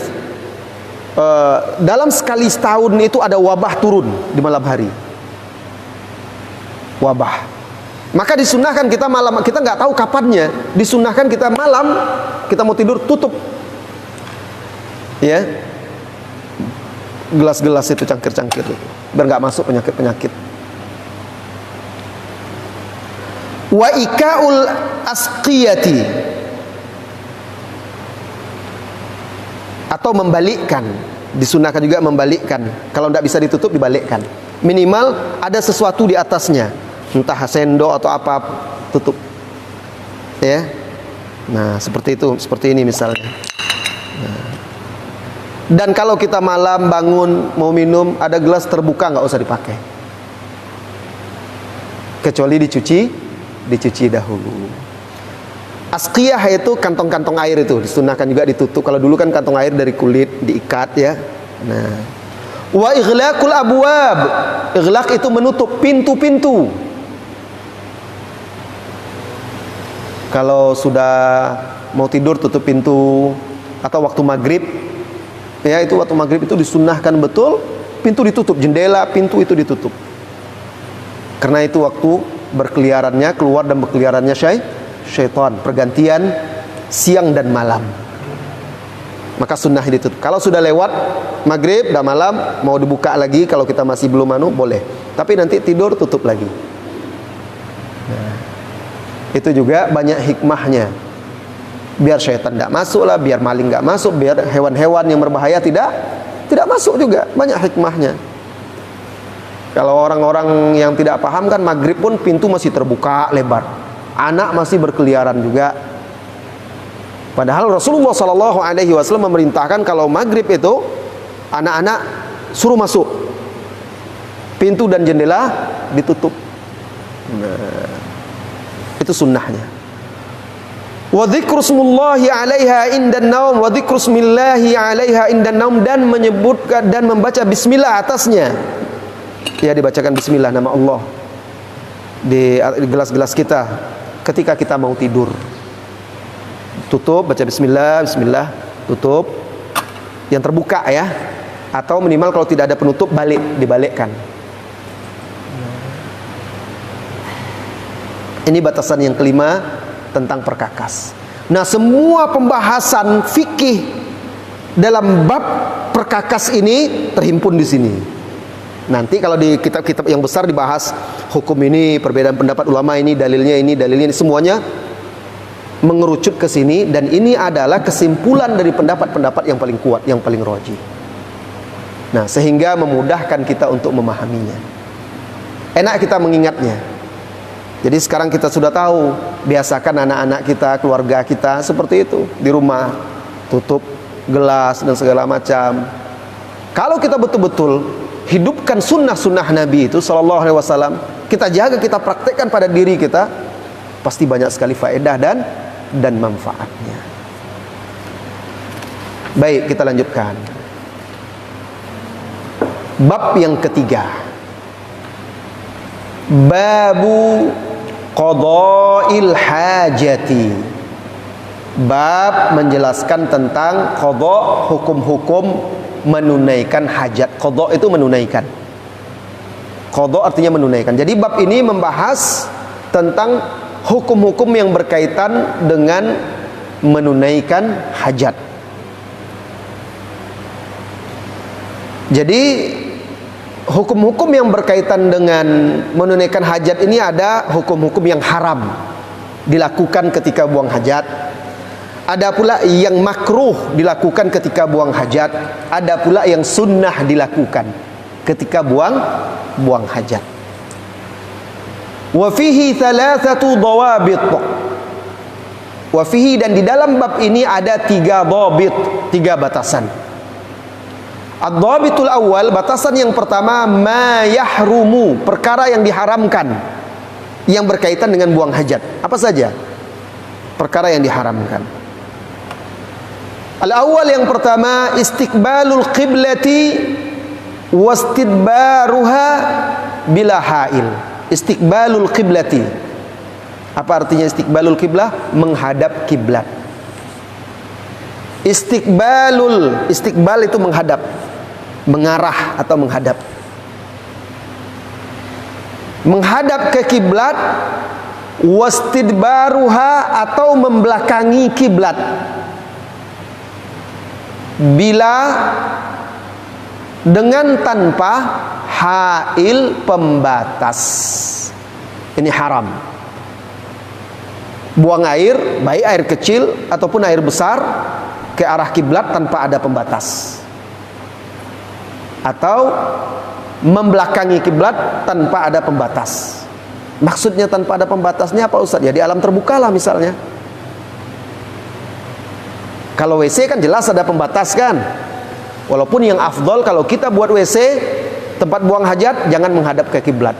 dalam sekali setahun itu ada wabah turun di malam hari. Wabah. Maka disunahkan kita malam, kita nggak tahu kapannya, disunahkan kita malam kita mau tidur tutup, ya, gelas-gelas itu, cangkir-cangkir itu, biar nggak masuk penyakit-penyakit. Wa ikaul asqiyati, atau membalikkan, disunahkan juga membalikkan. Kalau tidak bisa ditutup, dibalikkan. Minimal ada sesuatu di atasnya, entah sendok atau apa, tutup, ya. Nah, seperti itu, seperti ini misalnya. Nah. Dan kalau kita malam bangun mau minum, ada gelas terbuka, nggak usah dipakai, kecuali dicuci dahulu. Asqiyah itu kantong-kantong air, itu disunahkan juga ditutup. Kalau dulu kan kantong air dari kulit diikat, ya. Nah, wa ighlaqul abwab, ighlaq itu menutup pintu-pintu. Kalau sudah mau tidur tutup pintu, atau waktu maghrib, ya, itu waktu maghrib itu disunahkan betul, pintu ditutup, jendela, pintu itu ditutup. Karena itu waktu berkeliarannya, keluar dan berkeliarannya syaitan, pergantian siang dan malam. Maka sunnah ditutup. Kalau sudah lewat maghrib dan malam, mau dibuka lagi, kalau kita masih belum boleh. Tapi nanti tidur tutup lagi. Nah, itu juga banyak hikmahnya. Biar syaitan tidak masuk lah, biar maling nggak masuk, biar hewan-hewan yang berbahaya tidak masuk juga. Banyak hikmahnya. Kalau orang-orang yang tidak paham kan, maghrib pun pintu masih terbuka lebar, anak masih berkeliaran juga. Padahal Rasulullah SAW memerintahkan kalau maghrib itu anak-anak suruh masuk, pintu dan jendela ditutup. Nah, itu sunnahnya. Wa dzikru smullahi 'alaiha indan naum, wa dzikru smillahi 'alaiha indan naum, dan menyebutkan dan membaca bismillah atasnya. Ya, dibacakan bismillah, nama Allah di gelas-gelas kita ketika kita mau tidur. Tutup, baca bismillah, bismillah, tutup. Yang terbuka, ya. Atau minimal kalau tidak ada penutup, dibalikkan. Ini batasan yang kelima tentang perkakas. Nah, semua pembahasan fikih dalam bab perkakas ini terhimpun di sini. Nanti kalau di kitab-kitab yang besar dibahas hukum ini, perbedaan pendapat ulama ini, dalilnya ini, semuanya mengerucut ke sini, dan ini adalah kesimpulan dari pendapat-pendapat yang paling kuat, yang paling rajih. Nah, sehingga memudahkan kita untuk memahaminya. Enak kita mengingatnya. Jadi sekarang kita sudah tahu, biasakan anak-anak kita, keluarga kita seperti itu di rumah, tutup gelas dan segala macam. Kalau kita betul-betul hidupkan sunnah-sunnah Nabi itu Sallallahu Alaihi Wasallam, kita jaga, kita praktekkan pada diri kita, pasti banyak sekali faedah dan manfaatnya. Baik, kita lanjutkan. Bab yang ketiga, babu qada'il hajati. Bab menjelaskan tentang qada', hukum-hukum menunaikan hajat. Qada' itu menunaikan. Qada' artinya menunaikan. Jadi bab ini membahas tentang hukum-hukum yang berkaitan dengan menunaikan hajat. Jadi hukum-hukum yang berkaitan dengan menunaikan hajat ini ada hukum-hukum yang haram dilakukan ketika buang hajat. Ada pula yang makruh dilakukan ketika buang hajat. Ada pula yang sunnah dilakukan ketika buang hajat. Wa fihi thalathatu dawabit. Wa fihi, dan di dalam bab ini ada 3 dhabit, 3 batasan. Ad-dhabitul awal, batasan yang pertama, ma yahrumu, perkara yang diharamkan yang berkaitan dengan buang hajat. Apa saja perkara yang diharamkan? Al-awwal, yang pertama, istiqbalul qiblati wastidbaruha bila hail. Istiqbalul qiblati. Apa artinya istiqbalul qiblah? Menghadap kiblat. Istiqbal itu menghadap, mengarah atau menghadap. Menghadap ke kiblat, wastidbaruha atau membelakangi kiblat. Bila, dengan tanpa hail, pembatas. Ini haram. Buang air, baik air kecil ataupun air besar, ke arah kiblat tanpa ada pembatas, atau membelakangi kiblat tanpa ada pembatas. Maksudnya tanpa ada pembatasnya apa Ustaz? Ya di alam terbuka lah misalnya. Kalau WC kan jelas ada pembatas kan. Walaupun yang afdol kalau kita buat WC, tempat buang hajat, jangan menghadap ke kiblat.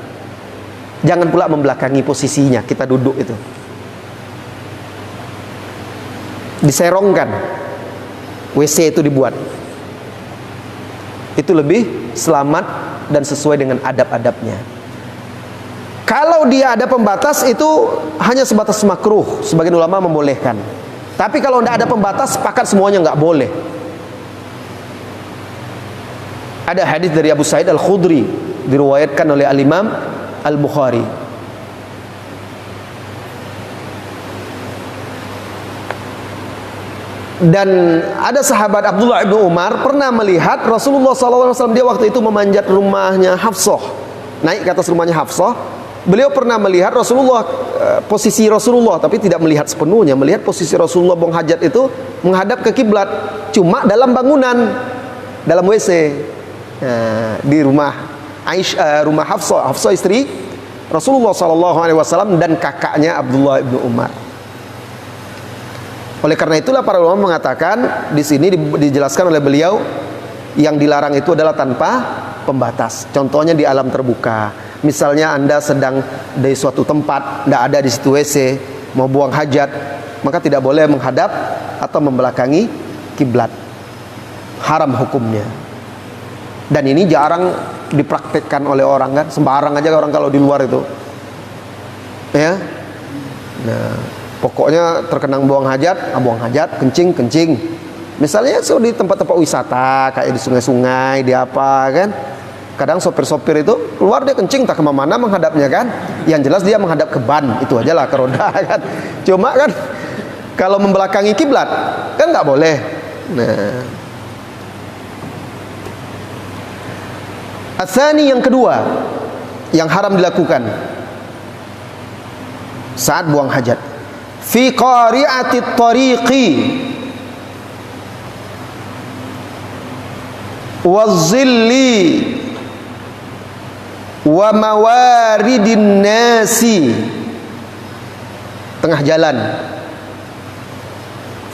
Jangan pula membelakangi posisinya kita duduk itu. Diserongkan. WC itu dibuat. Itu lebih selamat dan sesuai dengan adab-adabnya. Kalau dia ada pembatas, itu hanya sebatas makruh. Sebagian ulama membolehkan. Tapi kalau tidak ada pembatas, sepakat semuanya nggak boleh. Ada hadis dari Abu Sa'id Al-Khudri, diriwayatkan oleh Al-Imam Al-Bukhari. Dan ada sahabat Abdullah ibnu Umar pernah melihat Rasulullah SAW. Dia waktu itu memanjat rumahnya Hafsah, naik ke atas rumahnya Hafsah. Beliau pernah melihat Rasulullah, posisi Rasulullah, tapi tidak melihat sepenuhnya. Melihat posisi Rasulullah buang hajat itu menghadap ke kiblat, cuma dalam bangunan, dalam WC. Di rumah Aisyah, rumah Hafsah istri Rasulullah SAW dan kakaknya Abdullah ibnu Umar. Oleh karena itulah para ulama mengatakan di sini dijelaskan oleh beliau yang dilarang itu adalah tanpa pembatas. Contohnya di alam terbuka. Misalnya Anda sedang di suatu tempat, tidak ada di situ WC, mau buang hajat, maka tidak boleh menghadap atau membelakangi kiblat. Haram hukumnya. Dan ini jarang dipraktekkan oleh orang kan, sembarang aja orang kalau di luar itu. Ya. Nah, pokoknya terkenang buang hajat, kencing. Misalnya di tempat-tempat wisata, kayak di sungai-sungai, di apa kan. Kadang sopir-sopir itu keluar dia kencing tak kemana-mana menghadapnya kan. Yang jelas dia menghadap ke ban, itu aja lah, ke roda kan. Cuma kan kalau membelakangi kiblat kan nggak boleh. Nah, Atsani, yang kedua yang haram dilakukan saat buang hajat, fi qari'atit tariqi waz-zilli wa mawaridin nasi, tengah jalan.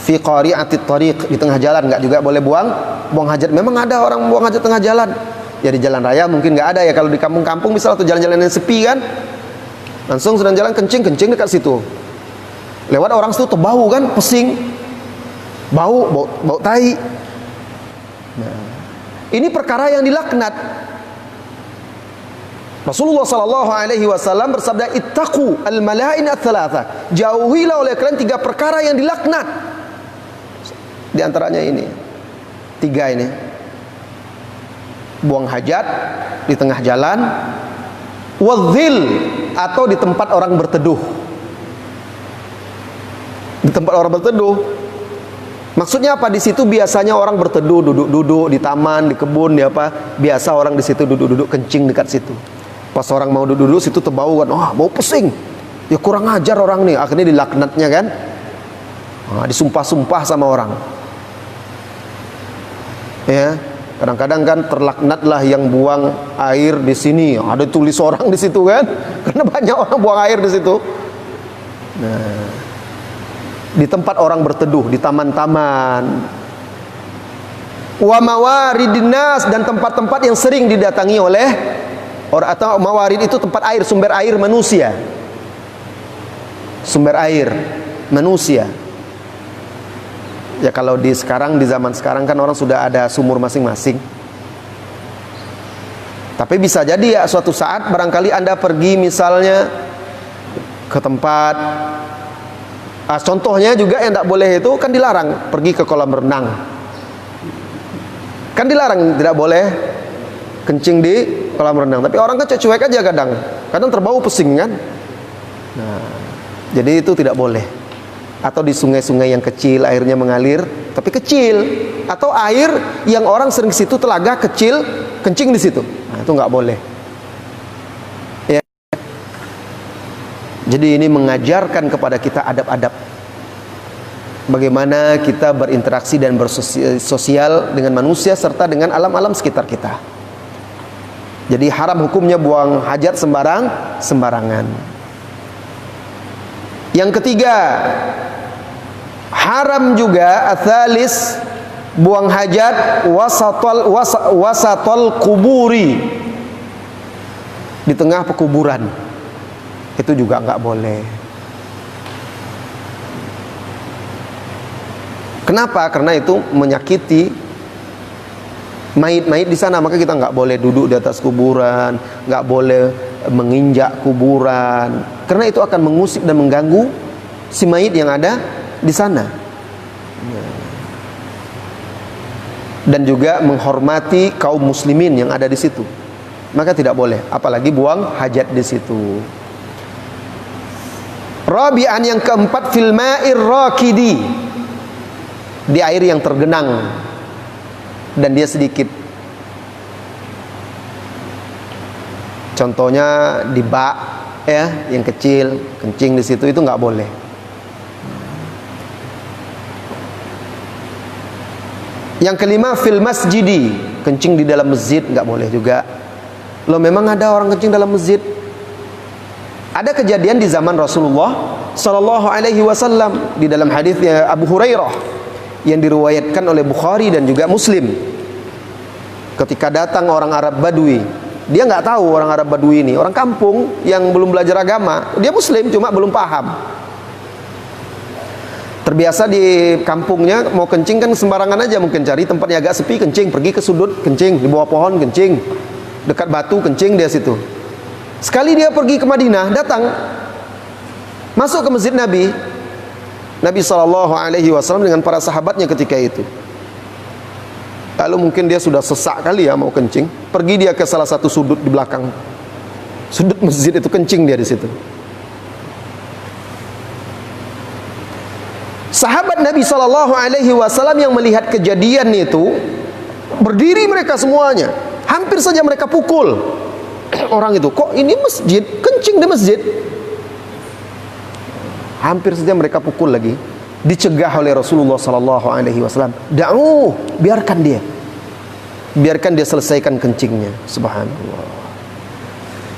Fi qari'atit tariq, di tengah jalan nggak juga boleh buang hajat. Memang ada orang buang hajat tengah jalan. Ya di jalan raya mungkin nggak ada ya, kalau di kampung-kampung misalnya atau jalan-jalan yang sepi kan, langsung sedang jalan kencing dekat situ. Lewat orang situ terbau kan, pesing, bau tai. Nah, ini perkara yang dilaknat. Rasulullah sallallahu alaihi wasallam bersabda, "Ittaqu al-mala'in ats-tsalatsa." Jauhilah oleh kalian 3 perkara yang dilaknat. Di antaranya ini. 3 ini. Buang hajat di tengah jalan, wadzil atau di tempat orang berteduh. Di tempat orang berteduh. Maksudnya apa? Di situ biasanya orang berteduh, duduk-duduk di taman, di kebun, di apa? Biasa orang di situ duduk-duduk kencing dekat situ. Pas orang mau duduk-duduk situ terbau kan, wah bau pesing. Ya kurang ajar orang nih, akhirnya dilaknatnya kan. Nah, disumpah-sumpah sama orang. Ya, kadang-kadang kan terlaknatlah yang buang air di sini. Ada tulis orang di situ kan, karena banyak orang buang air di situ. Nah, di tempat orang berteduh, di taman-taman. Wa mawaridin nas, dan tempat-tempat yang sering didatangi oleh orang, atau mawarid itu tempat air, sumber air manusia. Sumber air manusia. Ya kalau di sekarang, di zaman sekarang kan orang sudah ada sumur masing-masing. Tapi bisa jadi ya suatu saat barangkali Anda pergi misalnya ke tempat, contohnya juga yang tidak boleh itu kan dilarang pergi ke kolam renang. Kan dilarang, tidak boleh kencing di kolam renang. Tapi orang kan cuek aja kadang terbau pesing kan. Nah, jadi itu tidak boleh. Atau di sungai-sungai yang kecil airnya mengalir, tapi kecil, atau air yang orang sering ke situ, telaga kecil, kencing di situ. Nah, itu nggak boleh. Ya. Jadi ini mengajarkan kepada kita adab-adab. Bagaimana kita berinteraksi dan bersosial dengan manusia serta dengan alam-alam sekitar kita. Jadi haram hukumnya buang hajat sembarangan. Yang ketiga, haram juga atsalis, buang hajat wasatol kuburi, di tengah pekuburan. Itu juga nggak boleh. Kenapa? Karena itu menyakiti mayit-mayit di sana. Maka kita nggak boleh duduk di atas kuburan, nggak boleh menginjak kuburan, karena itu akan mengusik dan mengganggu si mayit yang ada di sana. Dan juga menghormati kaum muslimin yang ada di situ. Maka tidak boleh, apalagi buang hajat di situ. Rabi'an, yang keempat, fil ma'ir rakidi, di air yang tergenang dan dia sedikit. Contohnya di bak ya, yang kecil, kencing di situ, itu nggak boleh. Yang kelima, fil masjidi, kencing di dalam masjid nggak boleh juga. Loh, memang ada orang kencing dalam masjid? Ada kejadian di zaman Rasulullah Sallallahu Alaihi Wasallam di dalam hadisnya Abu Hurairah yang diriwayatkan oleh Bukhari dan juga Muslim. Ketika datang orang Arab Badui, dia nggak tahu orang Arab Badui ini, orang kampung yang belum belajar agama. Dia Muslim, cuma belum paham. Terbiasa di kampungnya mau kencing kan sembarangan aja, mungkin cari tempatnya agak sepi kencing, pergi ke sudut kencing, di bawah pohon kencing, dekat batu kencing dia situ. Sekali dia pergi ke Madinah, datang masuk ke masjid Nabi Sallallahu Alaihi Wasallam dengan para sahabatnya ketika itu. Lalu mungkin dia sudah sesak kali ya mau kencing, pergi dia ke salah satu sudut di belakang sudut masjid itu, kencing dia di situ. Sahabat Nabi Sallallahu Alaihi Wasallam yang melihat kejadian itu berdiri mereka semuanya, hampir saja mereka pukul orang itu. Kok ini masjid, kencing di masjid? Hampir saja mereka pukul lagi. Dicegah oleh Rasulullah Sallallahu Alaihi Wasallam. Biarkan dia selesaikan kencingnya. Subhanallah.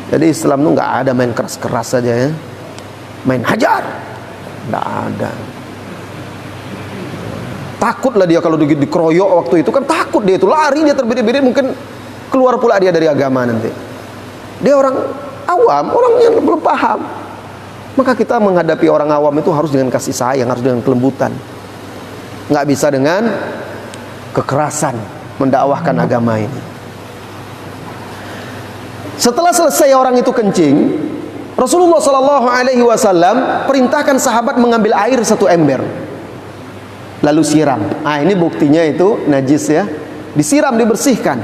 Jadi Islam itu nggak ada main keras-keras saja ya, main hajar, nggak ada. Takutlah dia kalau dikeroyok waktu itu, kan takut dia itu, lari dia terbirit-birit, mungkin keluar pula dia dari agama nanti. Dia orang awam, orang yang belum paham. Maka kita menghadapi orang awam itu harus dengan kasih sayang, harus dengan kelembutan. Nggak bisa dengan kekerasan mendakwahkan agama ini. Setelah selesai orang itu kencing, Rasulullah Shallallahu Alaihi Wasallam perintahkan sahabat mengambil air 1 ember, lalu siram. Ah, ini buktinya itu najis ya, disiram, dibersihkan.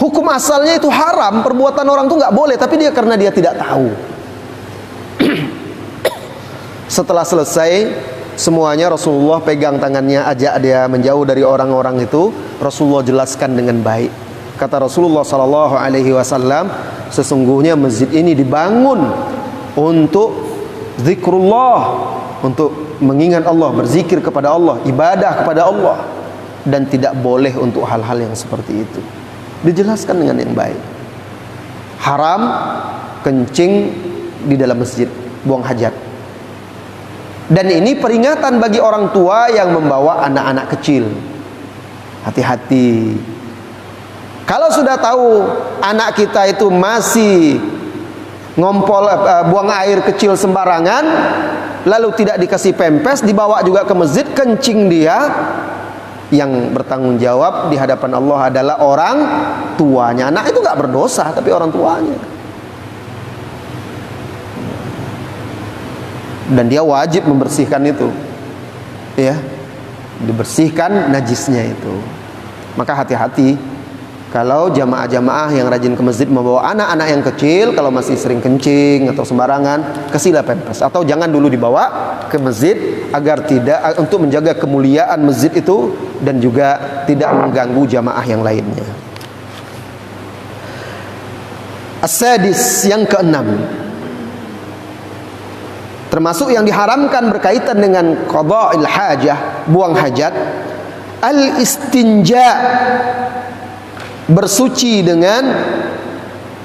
Hukum asalnya itu haram, perbuatan orang itu nggak boleh, tapi dia karena dia tidak tahu. Setelah selesai semuanya, Rasulullah pegang tangannya, ajak dia menjauh dari orang-orang itu. Rasulullah jelaskan dengan baik. Kata Rasulullah Sallallahu Alaihi Wasallam, sesungguhnya masjid ini dibangun untuk zikrullah, untuk mengingat Allah, berzikir kepada Allah, ibadah kepada Allah, dan tidak boleh untuk hal-hal yang seperti itu. Dijelaskan dengan yang baik. Haram kencing di dalam masjid, buang hajat. Dan ini peringatan bagi orang tua yang membawa anak-anak kecil. Hati-hati. Kalau sudah tahu anak kita itu masih ngompol, buang air kecil sembarangan, lalu tidak dikasih pempes, dibawa juga ke masjid, kencing dia, yang bertanggung jawab di hadapan Allah adalah orang tuanya. Anak itu gak berdosa, tapi orang tuanya. Dan dia wajib membersihkan itu, ya, dibersihkan najisnya itu. Maka hati-hati kalau jamaah-jamaah yang rajin ke masjid membawa anak-anak yang kecil, kalau masih sering kencing atau sembarangan, kasihlah pempes, atau jangan dulu dibawa ke masjid, agar tidak, untuk menjaga kemuliaan masjid itu dan juga tidak mengganggu jamaah yang lainnya. As-sadis, yang keenam, termasuk yang diharamkan berkaitan dengan qada'il hajah, buang hajat, al-istinja, bersuci dengan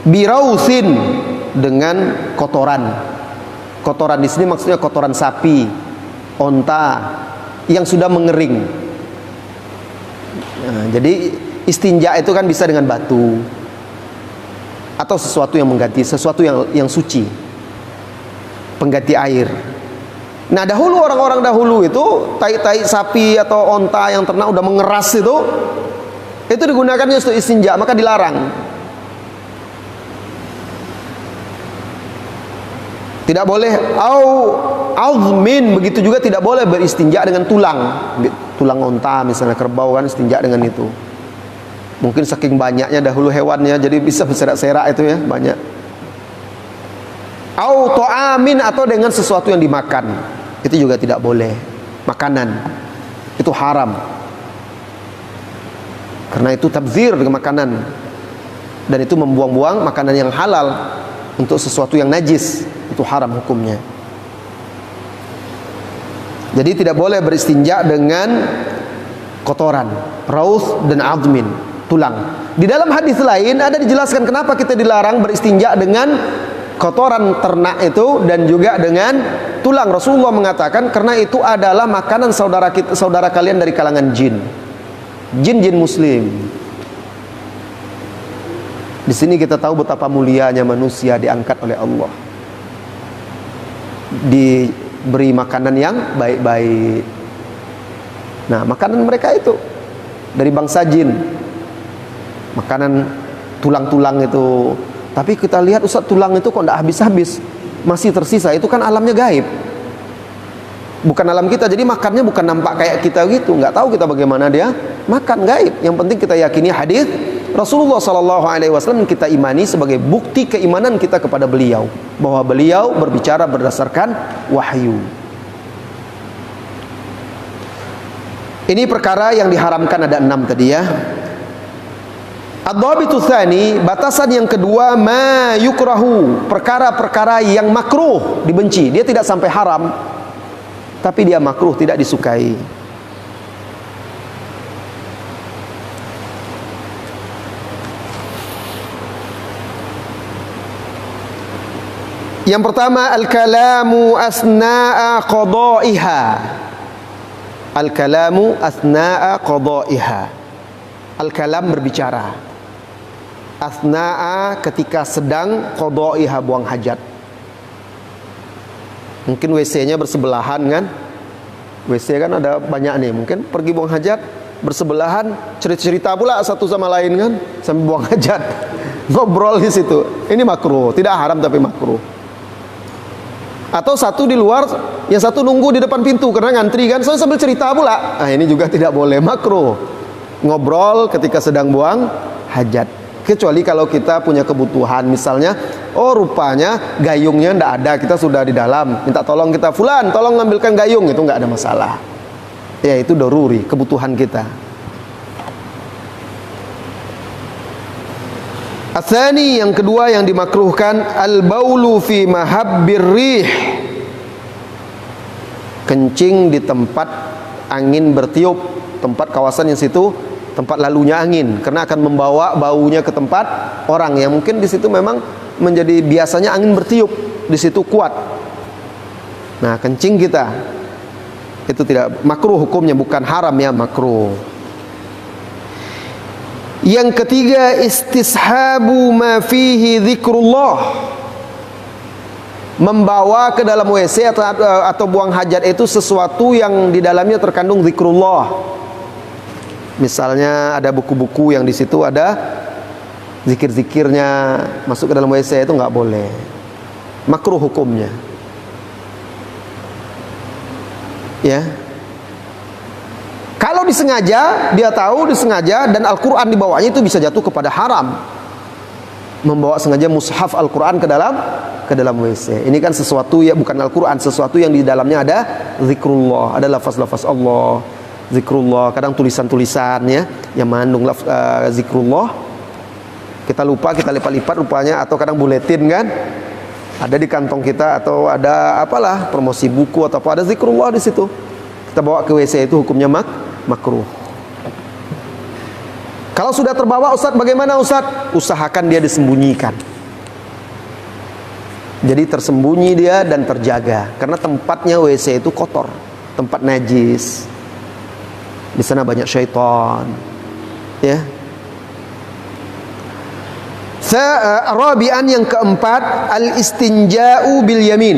birauthin, dengan kotoran. Kotoran di sini maksudnya kotoran sapi, onta yang sudah mengering. Nah, jadi istinja itu kan bisa dengan batu atau sesuatu yang mengganti, sesuatu yang suci, pengganti air. Nah, dahulu orang-orang dahulu itu tai-tai sapi atau onta yang ternak udah mengeras itu digunakannya untuk istinja, maka dilarang. Tidak boleh azmin, begitu juga tidak boleh beristinja dengan tulang onta misalnya, kerbau kan istinja dengan itu. Mungkin saking banyaknya dahulu hewannya, jadi bisa berserak-serak itu ya, banyak. Au ta'amin, atau dengan sesuatu yang dimakan, itu juga tidak boleh. Makanan itu haram, karena itu tabzir dengan makanan, dan itu membuang-buang makanan yang halal untuk sesuatu yang najis, itu haram hukumnya. Jadi tidak boleh beristinja dengan kotoran, rauth dan azmin, tulang. Di dalam hadis lain ada dijelaskan kenapa kita dilarang beristinja dengan kotoran ternak itu dan juga dengan tulang. Rasulullah mengatakan karena itu adalah makanan saudara kalian dari kalangan jin. Jin-jin muslim. Di sini kita tahu betapa mulianya manusia diangkat oleh Allah, diberi makanan yang baik-baik. Nah, makanan mereka itu dari bangsa jin, makanan tulang-tulang itu. Tapi kita lihat Ustaz, tulang itu kok tidak habis-habis, masih tersisa. Itu kan alamnya gaib, bukan alam kita. Jadi makannya bukan nampak kayak kita gitu, nggak tahu kita bagaimana dia makan, gaib. Yang penting kita yakini hadis Rasulullah Sallallahu Alaihi Wasallam, kita imani sebagai bukti keimanan kita kepada beliau, bahwa beliau berbicara berdasarkan wahyu. Ini perkara yang diharamkan ada 6 tadi ya. Ad-dhabitu tsani, batasan yang kedua, ma yukrahu, perkara-perkara yang makruh, dibenci. Dia tidak sampai haram, tapi dia makruh, tidak disukai. Yang pertama, al-kalamu asna'a qada'iha. Al-kalamu asna'a qada'iha. Al-kalam, berbicara. Asna'a, ketika sedang, qada'iha, buang hajat. Mungkin WC-nya bersebelahan kan? WC kan ada banyak nih, mungkin pergi buang hajat bersebelahan, cerita-cerita pula satu sama lain kan, sambil buang hajat. ngobrol di situ. Ini makruh, tidak haram tapi makruh. Atau satu di luar, yang satu nunggu di depan pintu karena ngantri kan, sambil cerita pula. Nah, ini juga tidak boleh, makruh. Ngobrol ketika sedang buang hajat. Kecuali kalau kita punya kebutuhan, misalnya, oh rupanya gayungnya ndak ada, kita sudah di dalam, minta tolong kita, fulan, tolong ngambilkan gayung, itu nggak ada masalah. Ya itu daruri, kebutuhan kita. Atsani, yang kedua yang dimakruhkan, al-baulu fi mahabbir rih, kencing di tempat angin bertiup, tempat kawasan yang situ tempat lalunya angin, karena akan membawa baunya ke tempat orang yang mungkin di situ memang menjadi biasanya angin bertiup di situ kuat. Nah, kencing kita itu tidak makruh hukumnya, bukan haram ya, makruh. Yang ketiga, istishabu ma fihi dzikrullah, membawa ke dalam WC atau buang hajat itu sesuatu yang di dalamnya terkandung zikrullah. Misalnya ada buku-buku yang di situ ada zikir-zikirnya, masuk ke dalam WC itu nggak boleh, makruh hukumnya. Ya, kalau disengaja, dia tahu disengaja dan Al-Quran dibawanya, itu bisa jatuh kepada haram. Membawa sengaja mushaf Al-Quran ke dalam WC. Ini kan sesuatu ya, bukan Al-Quran, sesuatu yang di dalamnya ada zikrullah, ada lafaz-lafaz Allah, zikrullah, kadang tulisan-tulisan ya yang mengandung zikrullah. Kita lupa, kita lipat-lipat rupanya, atau kadang buletin kan, ada di kantong kita, atau ada apalah promosi buku atau apa, ada zikrullah di situ. Kita bawa ke WC, itu hukumnya makruh. Kalau sudah terbawa, Ustaz, bagaimana Ustaz? Usahakan dia disembunyikan. Jadi tersembunyi dia dan terjaga, karena tempatnya WC itu kotor, tempat najis. Di sana banyak syaitan. Ya. Rabi'an, yang keempat, al-istinja'u bil yamin.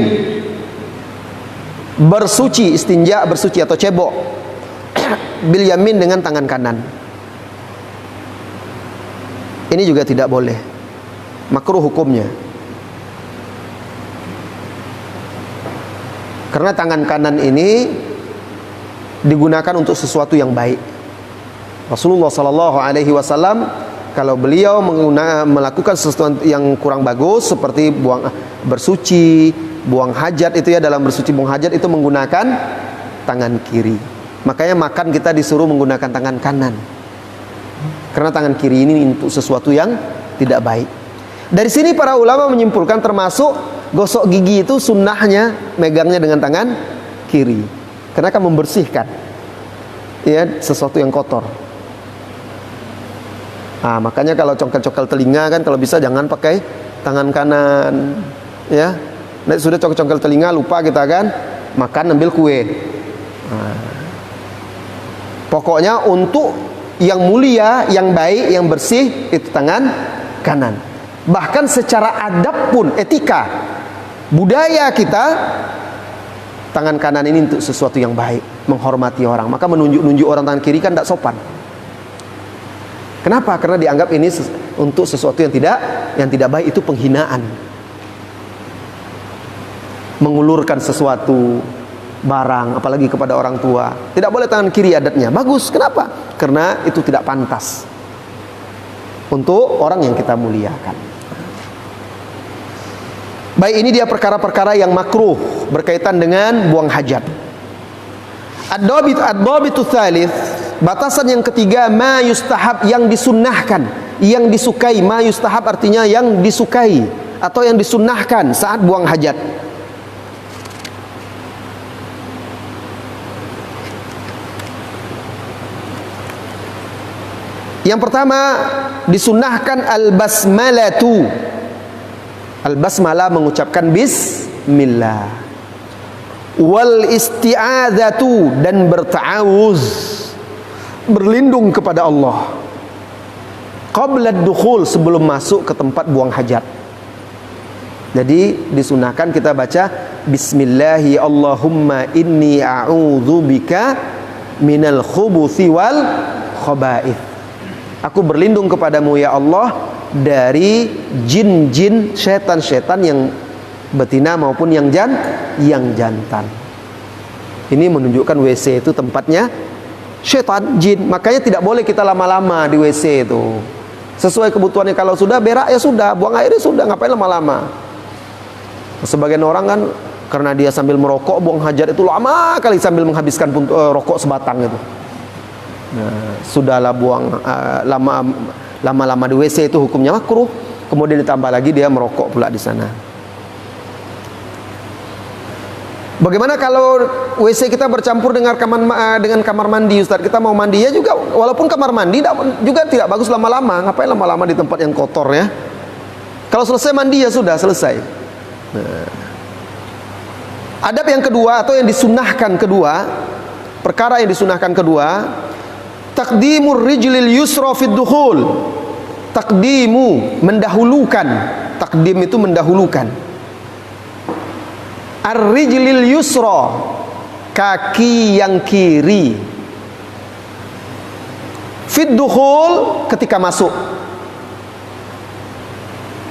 Bersuci, istinja, bersuci atau cebok bil yamin, dengan tangan kanan. Ini juga tidak boleh, makruh hukumnya. Karena tangan kanan ini digunakan untuk sesuatu yang baik. Rasulullah SAW, kalau beliau melakukan sesuatu yang kurang bagus, seperti bersuci, buang hajat, itu ya, dalam bersuci buang hajat itu menggunakan tangan kiri. Makanya makan kita disuruh menggunakan tangan kanan, karena tangan kiri ini untuk sesuatu yang tidak baik. Dari sini para ulama menyimpulkan, termasuk gosok gigi itu sunnahnya megangnya dengan tangan kiri, karena akan membersihkan ya sesuatu yang kotor. Nah, makanya kalau congkel-congkel telinga kan, kalau bisa jangan pakai tangan kanan ya. Nah, sudah congkel-congkel telinga, lupa kita kan makan ambil kue. Nah, pokoknya untuk yang mulia, yang baik, yang bersih, itu tangan kanan. Bahkan secara adab pun, etika, budaya kita, tangan kanan ini untuk sesuatu yang baik, menghormati orang. Maka menunjuk-nunjuk orang tangan kiri kan tidak sopan. Kenapa? Karena dianggap ini untuk sesuatu yang tidak baik, itu penghinaan. Mengulurkan sesuatu barang, apalagi kepada orang tua, tidak boleh tangan kiri adatnya. Bagus, kenapa? Karena itu tidak pantas untuk orang yang kita muliakan. Baik, ini dia perkara-perkara yang makruh berkaitan dengan buang hajat. Ad-dhabitu tsalits, batasan yang ketiga, ma yustahab, yang disunnahkan, yang disukai. Ma yustahab artinya yang disukai atau yang disunnahkan saat buang hajat. Yang pertama, disunnahkan al-basmalatu. Al-basmalah, mengucapkan bismillah. Wal isti'adzatu, dan berta'awuz, berlindung kepada Allah. Qabla ad-dukhul, sebelum masuk ke tempat buang hajat. Jadi disunahkan kita baca bismillahi Allahumma inni a'udzubika minal khubuthi wal khaba'ith. Aku berlindung kepadamu ya Allah dari jin-jin, setan-setan yang betina maupun yang jantan. Ini menunjukkan WC itu tempatnya setan, jin. Makanya tidak boleh kita lama-lama di WC itu. Sesuai kebutuhannya, kalau sudah berak ya sudah, buang airnya sudah, ngapain lama-lama. Sebagian orang kan karena dia sambil merokok buang hajat itu lama kali sambil menghabiskan rokok sebatang itu. Nah, sudahlah buang lama-lama di WC itu hukumnya makruh. Kemudian ditambah lagi dia merokok pula di sana. Bagaimana kalau WC kita bercampur dengan kamar mandi, Ustaz? Kita mau mandi ya juga, walaupun kamar mandi juga tidak bagus lama-lama. Ngapain lama-lama di tempat yang kotor ya? Kalau selesai mandi ya sudah selesai. Nah, adab yang kedua atau yang disunahkan kedua, perkara yang disunahkan kedua, taqdimur rijlil yusra fid dukhul. Taqdimu, mendahulukan. Taqdim itu mendahulukan. Ar-rijlil yusra, kaki yang kiri. Fid dukhul, ketika masuk.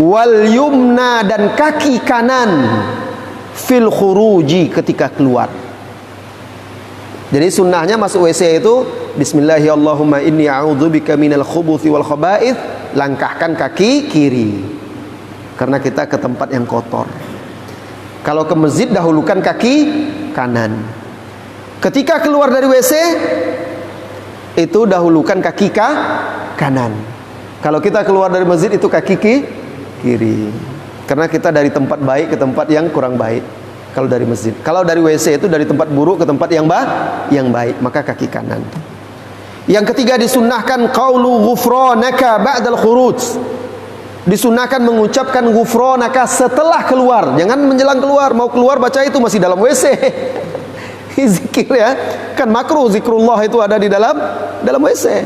Wal yumna, dan kaki kanan. Fil khuruji, ketika keluar. Jadi sunnahnya masuk WC itu Bismillahirrahmanirrahim, inni a'udzubika minal khubuthi wal khaba'ith. Langkahkan kaki kiri, karena kita ke tempat yang kotor. Kalau ke masjid dahulukan kaki kanan. Ketika keluar dari WC itu dahulukan kaki kanan. Kalau kita keluar dari masjid itu kaki kiri. Karena kita dari tempat baik ke tempat yang kurang baik. Kalau dari masjid. Kalau dari WC itu dari tempat buruk ke tempat yang baik, maka kaki kanan. Yang ketiga disunnahkan qaulu ghufranaka ba'dal khuruj. Disunnahkan mengucapkan ghufranaka setelah keluar, jangan menjelang keluar. Mau keluar baca itu masih dalam WC. Zikir ya, kan makruh zikrullah itu ada di dalam WC.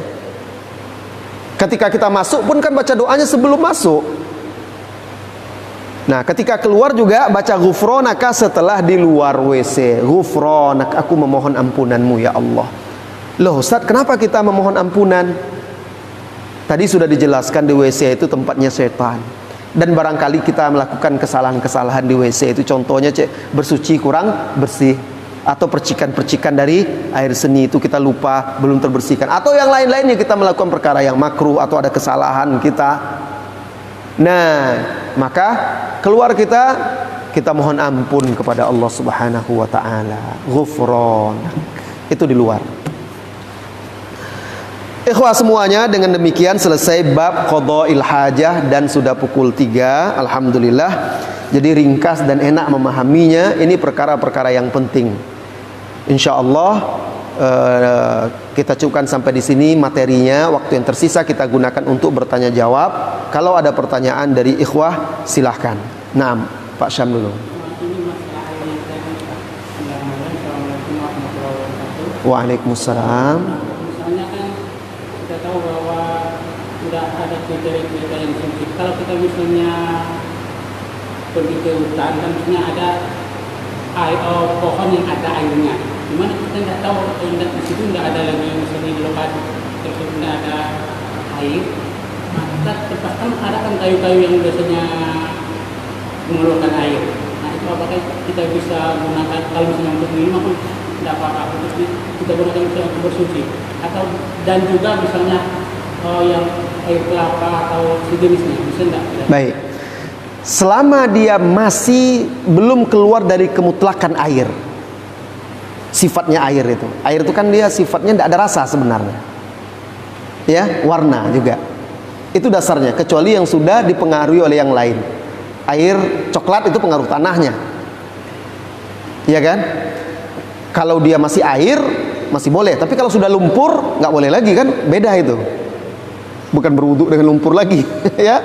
Ketika kita masuk pun kan baca doanya sebelum masuk. Nah, ketika keluar juga baca ghufranaka setelah di luar WC. Ghufranak, aku memohon ampunanmu ya Allah. Loh Ustaz, kenapa kita memohon ampunan? Tadi sudah dijelaskan di WC itu tempatnya setan. Dan barangkali kita melakukan kesalahan-kesalahan di WC itu, contohnya bersuci kurang bersih, atau percikan-percikan dari air seni itu kita lupa belum terbersihkan, atau yang lain-lainnya kita melakukan perkara yang makruh atau ada kesalahan kita. Nah, maka keluar kita mohon ampun kepada Allah Subhanahu wa taala. Ghufranak. Itu di luar. Ikhwah semuanya, dengan demikian selesai bab qada'il hajah dan sudah pukul 3. Alhamdulillah. Jadi ringkas dan enak memahaminya. Ini perkara-perkara yang penting. Insyaallah kita cukupkan sampai di sini materinya. Waktu yang tersisa kita gunakan untuk bertanya jawab. Kalau ada pertanyaan dari ikhwah silahkan. Naam, Pak Syam dulu. Waalaikumsalam. Ada kriteria-kriteria yang sempit. Kalau kita misalnya pergi ke hutan, kan misalnya ada pohon yang ada airnya. Gimana kita nggak tahu di situ nggak ada lagi, misalnya di lokasi tersebut nggak ada air. Maka terpaksa ada kan kayu-kayu yang biasanya mengeluarkan air. Nah itu apakah kita bisa gunakan kalau misalnya untuk minum pun tidak apa-apa, kita gunakan misalnya untuk bersuci atau dan juga misalnya yang air kelapa atau sejenisnya, bisa enggak? Baik. Selama dia masih belum keluar dari kemutlakan air, sifatnya air itu kan dia sifatnya tidak ada rasa sebenarnya, ya, warna juga, itu dasarnya, kecuali yang sudah dipengaruhi oleh yang lain. Air coklat itu pengaruh tanahnya, ya kan? Kalau dia masih air masih boleh, tapi kalau sudah lumpur nggak boleh lagi kan, beda itu. Bukan berwudu dengan lumpur lagi. Ya.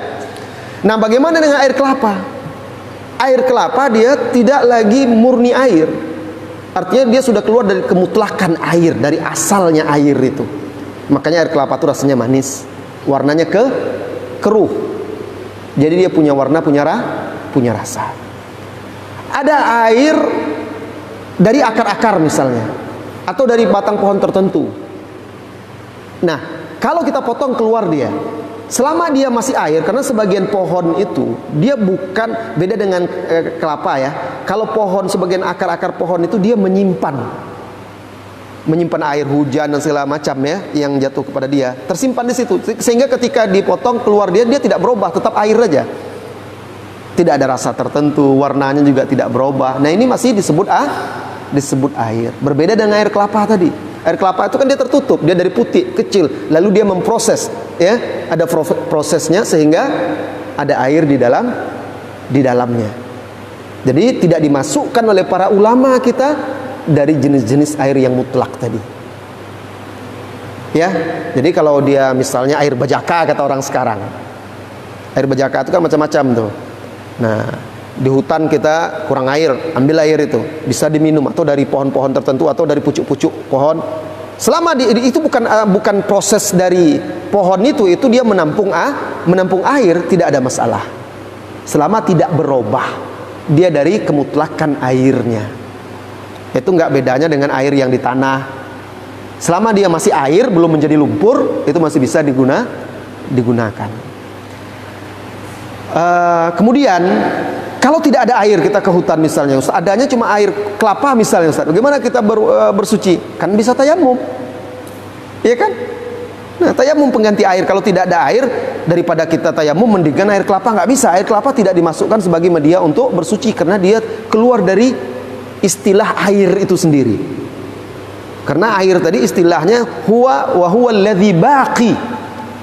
Nah, bagaimana dengan air kelapa? Air kelapa dia tidak lagi murni air. Artinya dia sudah keluar dari kemutlakan air, dari asalnya air itu. Makanya air kelapa itu rasanya manis, warnanya keruh. Jadi dia punya warna, punya rasa. Ada air dari akar-akar misalnya, atau dari batang pohon tertentu. Nah, kalau kita potong keluar dia, Selama dia masih air, karena sebagian pohon itu dia bukan beda dengan kelapa ya. Kalau pohon, sebagian akar-akar pohon itu dia menyimpan air hujan dan segala macam ya yang jatuh kepada dia, tersimpan di situ, sehingga ketika dipotong keluar dia tidak berubah, tetap air aja. Tidak ada rasa tertentu, warnanya juga tidak berubah. Nah, ini masih disebut air. Berbeda dengan air kelapa tadi. Air kelapa itu kan dia tertutup, dia dari putih, kecil, lalu dia memproses, ya, ada prosesnya sehingga ada air di dalamnya. Jadi tidak dimasukkan oleh para ulama kita dari jenis-jenis air yang mutlak tadi. Ya, jadi kalau dia misalnya air bajaka kata orang sekarang, air bajaka itu kan macam-macam tuh. Nah, di hutan kita kurang air, ambil air itu, bisa diminum atau dari pohon-pohon tertentu atau dari pucuk-pucuk pohon. Selama itu bukan proses dari pohon itu dia menampung air, tidak ada masalah. Selama tidak berubah dia dari kemutlakan airnya. Itu enggak bedanya dengan air yang di tanah. Selama dia masih air, belum menjadi lumpur, itu masih bisa digunakan. Kemudian kalau tidak ada air, kita ke hutan misalnya, Ustaz, adanya cuma air kelapa misalnya, Ustaz, bagaimana kita bersuci? Kan bisa tayamum, iya kan? Nah, tayamum pengganti air. Kalau tidak ada air, daripada kita tayamum mendingan air kelapa. Nggak bisa, air kelapa tidak dimasukkan sebagai media untuk bersuci, karena dia keluar dari istilah air itu sendiri. Karena air tadi istilahnya huwa wa huwa alladzi baqi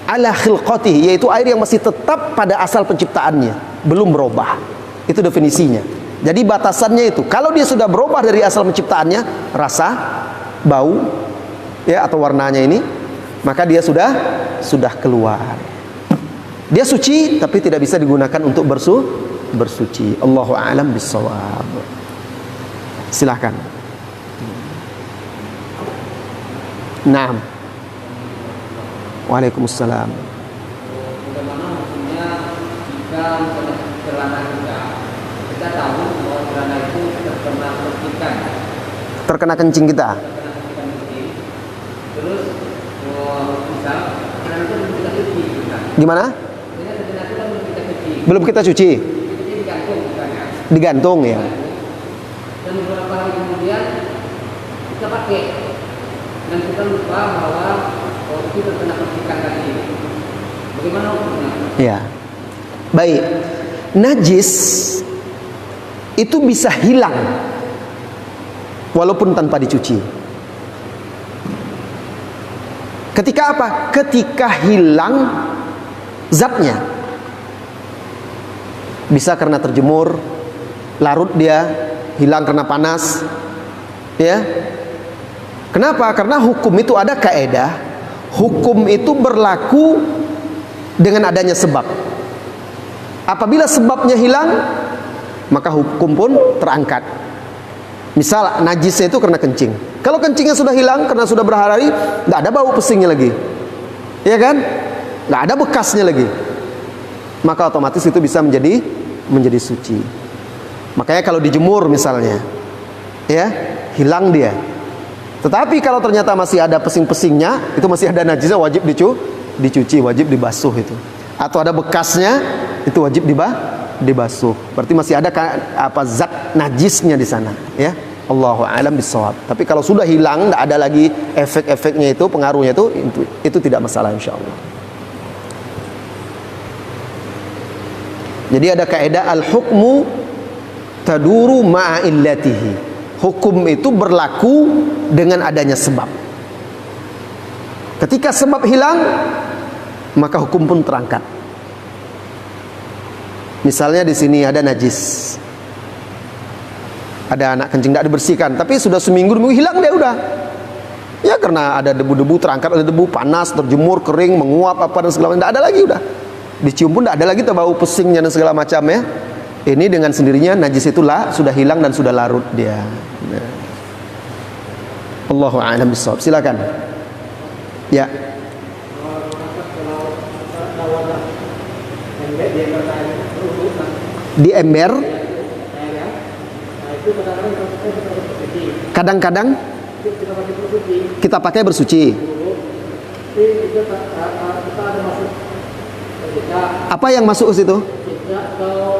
ala khilqatihi, yaitu air yang masih tetap pada asal penciptaannya, belum berubah. Itu definisinya. Jadi batasannya itu, kalau dia sudah berubah dari asal penciptaannya, rasa, bau, ya, atau warnanya ini, maka dia sudah keluar. Dia suci, tapi tidak bisa digunakan untuk bersuci. Allahu a'lam bissawab. Silahkan. Naam. Waalaikumsalam. Bagaimana maksudnya jika celana kita tahu bahwa celana itu terkena percikan, terkena kencing kita, terus misal celana itu belum kita cuci, gimana? celana itu belum kita cuci, Belum kita cuci, digantung misalnya, digantung ya. dan beberapa hari kemudian kita pakai dan kita lupa bahwa itu terkena percikan tadi. Bagaimana hukumnya? Ya, baik. Najis itu bisa hilang walaupun tanpa dicuci. Ketika apa? Ketika hilang zatnya. Bisa karena terjemur, larut dia, hilang karena panas. Ya. Kenapa? Karena hukum itu ada kaedah. Hukum itu berlaku dengan adanya sebab. Apabila sebabnya hilang, maka hukum pun terangkat. Misal najisnya itu karena kencing. Kalau kencingnya sudah hilang karena sudah berhari-hari, nggak ada bau pesingnya lagi, ya kan? Nggak ada bekasnya lagi, maka otomatis itu bisa menjadi suci. Makanya kalau dijemur misalnya, ya, hilang dia. Tetapi kalau ternyata masih ada pesing-pesingnya, itu masih ada najisnya, wajib dicuci, wajib dibasuh itu. Atau ada bekasnya, itu wajib dibasuh. Berarti masih ada zat najisnya di sana, ya. Allahu a'lam bissawab. Tapi kalau sudah hilang, tidak ada lagi efek-efeknya itu, pengaruhnya itu tidak masalah insyaallah. Jadi ada kaidah al-hukmu taduru ma'a illatihi. Hukum itu berlaku dengan adanya sebab. Ketika sebab hilang, maka hukum pun terangkat. Misalnya di sini ada najis, ada anak kencing tidak dibersihkan, tapi sudah seminggu hilang dia udah. Ya karena ada debu-debu, terangkat ada debu, panas, terjemur, kering, menguap apa dan segala macam, tidak ada lagi udah. Dicium pun tidak ada lagi bau pesingnya dan segala macam ya. Ini dengan sendirinya najis itulah sudah hilang dan sudah larut dia. Nah. Allahu a'lam bissawab. Silakan. Ya. Di ember. Kadang-kadang kita pakai bersuci. Apa yang masuk ke situ?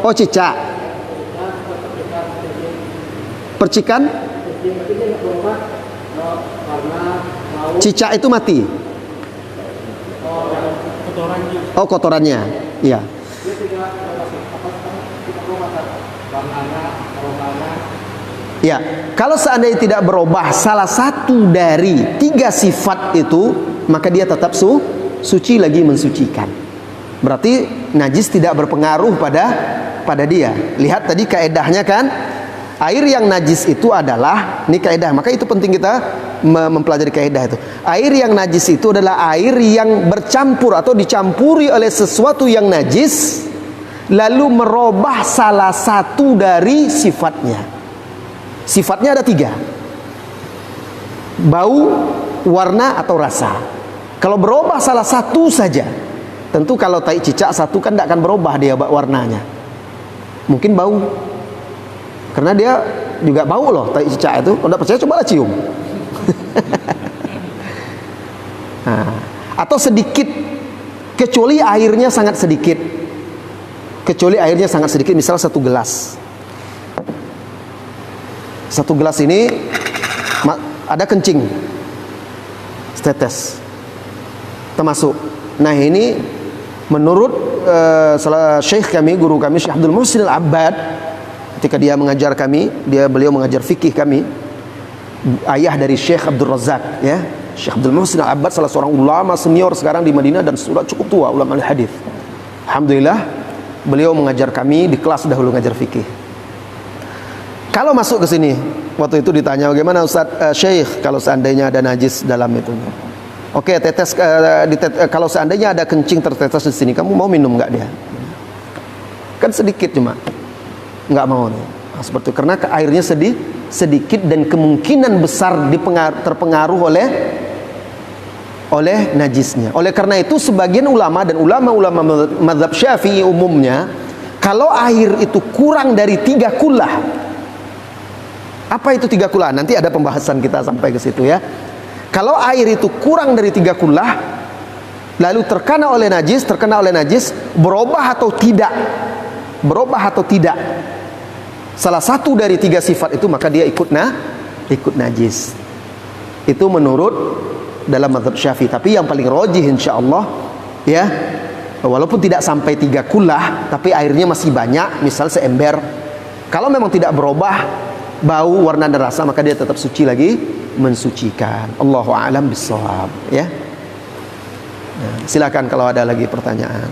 Oh, cicak. Percikan? Cicak itu mati. Kotorannya. Oh, kotorannya. Iya. Ya, kalau seandainya tidak berubah salah satu dari 3 sifat itu, maka dia tetap suci lagi mensucikan. Berarti najis tidak berpengaruh pada dia. Lihat tadi kaedahnya kan, air yang najis itu adalah, ini kaedah, maka itu penting kita mempelajari kaedah itu. Air yang najis itu adalah air yang bercampur atau dicampuri oleh sesuatu yang najis, lalu merubah salah satu dari sifatnya. Sifatnya ada 3: bau, warna, atau rasa. Kalau berubah salah satu saja, tentu kalau tai cicak satu kan tidak akan berubah dia warnanya. Mungkin bau, karena dia juga bau loh tai cicak itu. Kalau tidak percaya cobalah cium. Nah, atau sedikit, kecuali airnya sangat sedikit. Kecuali airnya sangat sedikit, misal 1 gelas. 1 gelas ini ada kencing setetes termasuk. Nah, ini menurut salah syekh kami, guru kami, Syekh Abdul Muhsin Al-Abbad, ketika dia mengajar kami, beliau mengajar fikih kami, ayah dari Syekh Abdul Razak, ya. Syekh Abdul Muhsin Al-Abbad salah seorang ulama senior sekarang di Madinah dan sudah cukup tua, ulama hadis. Alhamdulillah, beliau mengajar kami di kelas dahulu ngajar fikih. Kalau masuk ke sini, waktu itu ditanya bagaimana Ustaz Syekh kalau seandainya ada najis dalam itu. Oke, tetes kalau seandainya ada kencing tertetes di sini, kamu mau minum nggak dia? Kan sedikit cuma, nggak mau nih. Nah, seperti itu, karena airnya sedikit dan kemungkinan besar terpengaruh oleh najisnya. Oleh karena itu sebagian ulama dan ulama-ulama mazhab Syafi'i umumnya, kalau air itu kurang dari 3 kullah. Apa itu 3 kullah? Nanti ada pembahasan kita sampai ke situ, ya. Kalau air itu kurang dari 3 kullah, lalu terkena oleh najis, berubah atau tidak? Berubah atau tidak? Salah satu dari 3 sifat itu, maka dia ikut najis. Itu menurut dalam mazhab Syafi'i. Tapi yang paling rajih insyaallah, ya, walaupun tidak sampai 3 kullah, tapi airnya masih banyak, misal seember. Kalau memang tidak berubah bau, warna, dan rasa, maka dia tetap suci lagi mensucikan. Allahu a'lam bissawab, ya. Nah, silakan kalau ada lagi pertanyaan.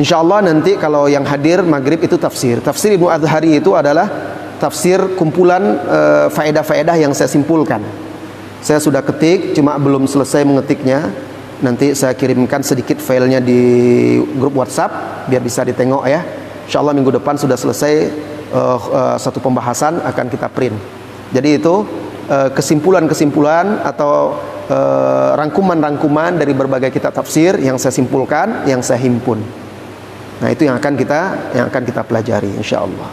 Insyaallah nanti kalau yang hadir maghrib itu tafsir Ibnu Adhari itu adalah tafsir kumpulan faedah-faedah yang saya simpulkan. Saya sudah ketik, cuma belum selesai mengetiknya. Nanti saya kirimkan sedikit filenya di grup WhatsApp biar bisa ditengok, ya. Insyaallah minggu depan sudah selesai satu pembahasan, akan kita print. Jadi itu kesimpulan-kesimpulan atau rangkuman-rangkuman dari berbagai kitab tafsir yang saya simpulkan, yang saya himpun. Nah, itu yang akan kita pelajari insyaallah.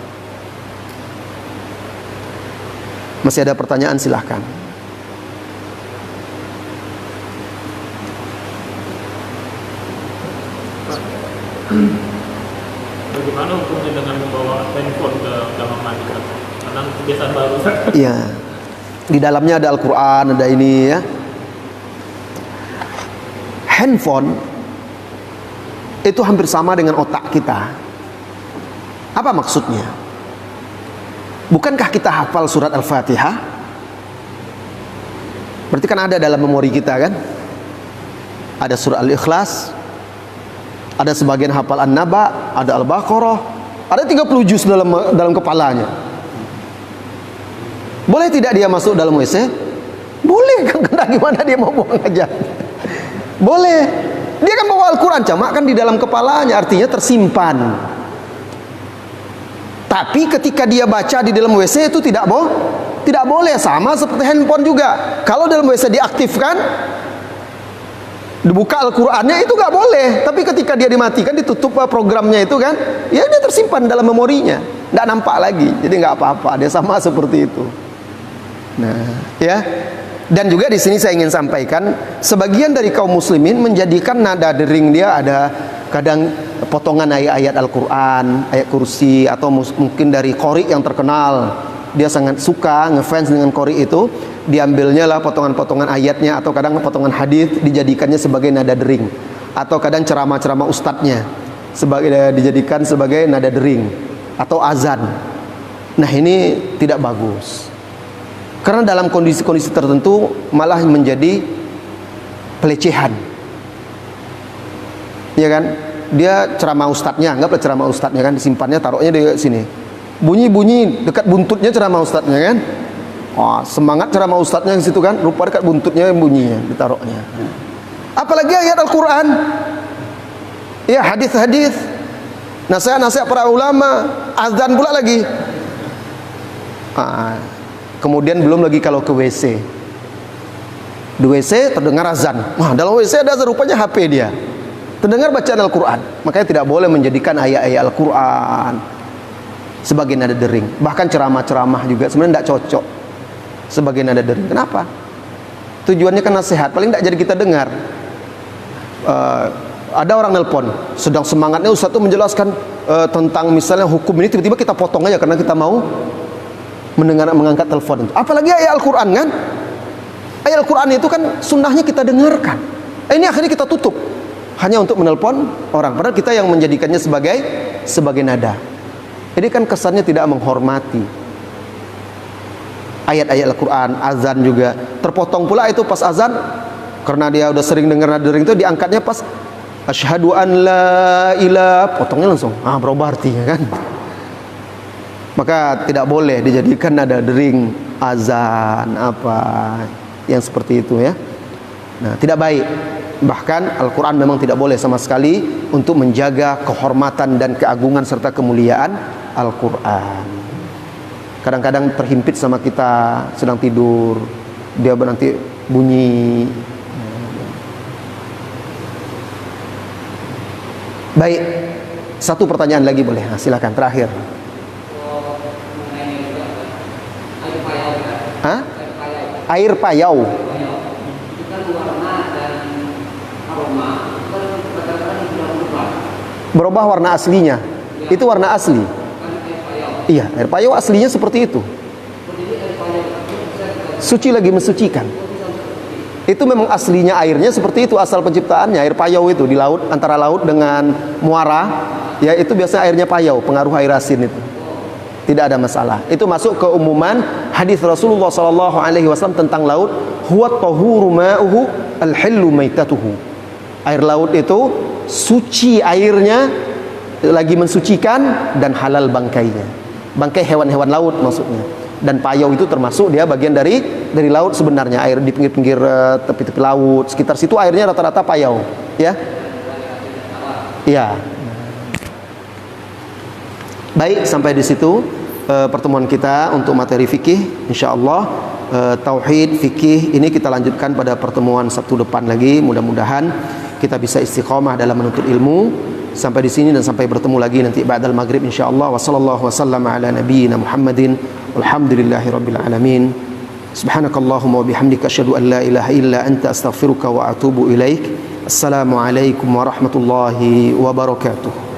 Masih ada pertanyaan, silahkan. Bagaimana hukumnya dengan membawa handphone ke kamar mandi? Karena kebiasaan baru. Iya. Di dalamnya ada Al-Qur'an, ada ini, ya. Handphone itu hampir sama dengan otak kita. Apa maksudnya? Bukankah kita hafal surat Al-Fatihah? Berarti kan ada dalam memori kita, kan? Ada surat Al-Ikhlas, ada sebagian hafal An-Naba, ada Al-Baqarah, ada 30 juz dalam kepalanya. Boleh tidak dia masuk dalam WC? Boleh, karena gimana dia mau buang aja? Boleh. Dia kan bawa Al-Quran, cuma kan di dalam kepalanya, artinya tersimpan. Tapi ketika dia baca di dalam WC itu tidak boleh. Sama seperti handphone juga. Kalau dalam WC diaktifkan, dibuka Al-Qurannya, itu nggak boleh. Tapi ketika dia dimatikan, ditutup programnya itu, kan, ya dia tersimpan dalam memorinya, nggak nampak lagi. Jadi nggak apa-apa. Dia sama seperti itu. Nah, ya. Dan juga di sini saya ingin sampaikan, sebagian dari kaum muslimin menjadikan nada dering dia ada kadang potongan ayat-ayat Al-Quran, ayat kursi, atau mungkin dari qori yang terkenal. Dia sangat suka, ngefans dengan qori itu, diambilnya lah potongan-potongan ayatnya, atau kadang potongan hadis dijadikannya sebagai nada dering, atau kadang ceramah-ceramah ustadznya dijadikan sebagai nada dering atau azan. Nah, ini tidak bagus. Karena dalam kondisi-kondisi tertentu malah menjadi pelecehan. Ya kan? Dia ceramah ustadznya, anggaplah ceramah ustadznya kan, disimpannya, taruhnya di sini. Bunyi-bunyi dekat buntutnya ceramah ustadznya kan. Oh, semangat ceramah ustadznya di situ kan, rupa dekat buntutnya bunyinya ditaruhnya. Apalagi ayat Al-Quran. Ya, hadis-hadis, nasihat-nasihat para ulama, azan pula lagi. Kemudian belum lagi kalau ke WC. Di WC terdengar azan. Wah, dalam WC ada azan, rupanya HP dia. Terdengar bacaan Al-Quran. Makanya tidak boleh menjadikan ayat-ayat Al-Quran sebagai nada dering. Bahkan ceramah-ceramah juga sebenarnya tidak cocok sebagai nada dering. Kenapa? Tujuannya kan nasihat, paling tidak jadi kita dengar. Ada orang nelpon, sedang semangatnya Ustaz itu menjelaskan tentang misalnya hukum ini, tiba-tiba kita potong aja karena kita mau mengangkat telepon itu. Apalagi ayat Al-Quran kan, ayat Al-Quran itu kan sunnahnya kita dengarkan. Ini akhirnya kita tutup hanya untuk menelpon orang, padahal kita yang menjadikannya sebagai nada. Ini kan kesannya tidak menghormati ayat-ayat Al-Quran. Azan juga terpotong pula itu pas azan, karena dia udah sering dengar nada dering itu, diangkatnya pas asyhadu an la ilaha, potongnya langsung berubah artinya kan. Maka tidak boleh dijadikan nada dering azan apa yang seperti itu ya. Nah, tidak baik. Bahkan Al-Quran memang tidak boleh sama sekali untuk menjaga kehormatan dan keagungan serta kemuliaan Al-Quran. Kadang-kadang terhimpit sama kita sedang tidur, dia nanti bunyi. Baik, satu pertanyaan lagi boleh? Silakan, terakhir. Air payau. Berubah warna aslinya. Itu warna asli. Iya, air payau aslinya seperti itu. Suci lagi mensucikan. Itu memang aslinya airnya seperti itu, asal penciptaannya air payau itu di laut, antara laut dengan muara, ya itu biasanya airnya payau, pengaruh air asin itu. Tidak ada masalah. Itu masuk ke umuman hadis Rasulullah SAW tentang laut, huwa tahuru ma'uhu al-hillu maitatuhu. Air laut itu suci airnya, lagi mensucikan, dan halal bangkainya. Bangkai hewan-hewan laut maksudnya. Dan payau itu termasuk dia bagian dari laut sebenarnya. Air di pinggir-pinggir tepi-tepi laut, sekitar situ airnya rata-rata payau, ya. Iya. Baik, sampai di situ pertemuan kita untuk materi fikih. Insyaallah tauhid, fikih ini kita lanjutkan pada pertemuan Sabtu depan lagi. Mudah-mudahan kita bisa istiqomah dalam menuntut ilmu. Sampai di sini dan sampai bertemu lagi nanti ba'dal maghrib insyaallah. Wassallallahu wasallam ala nabiyyina Muhammadin walhamdulillahirabbil alamin. Subhanakallahumma wa bihamdika asyhadu an la ilaha illa anta astaghfiruka wa atubu ilaik. Assalamu alaikum warahmatullahi wabarakatuh.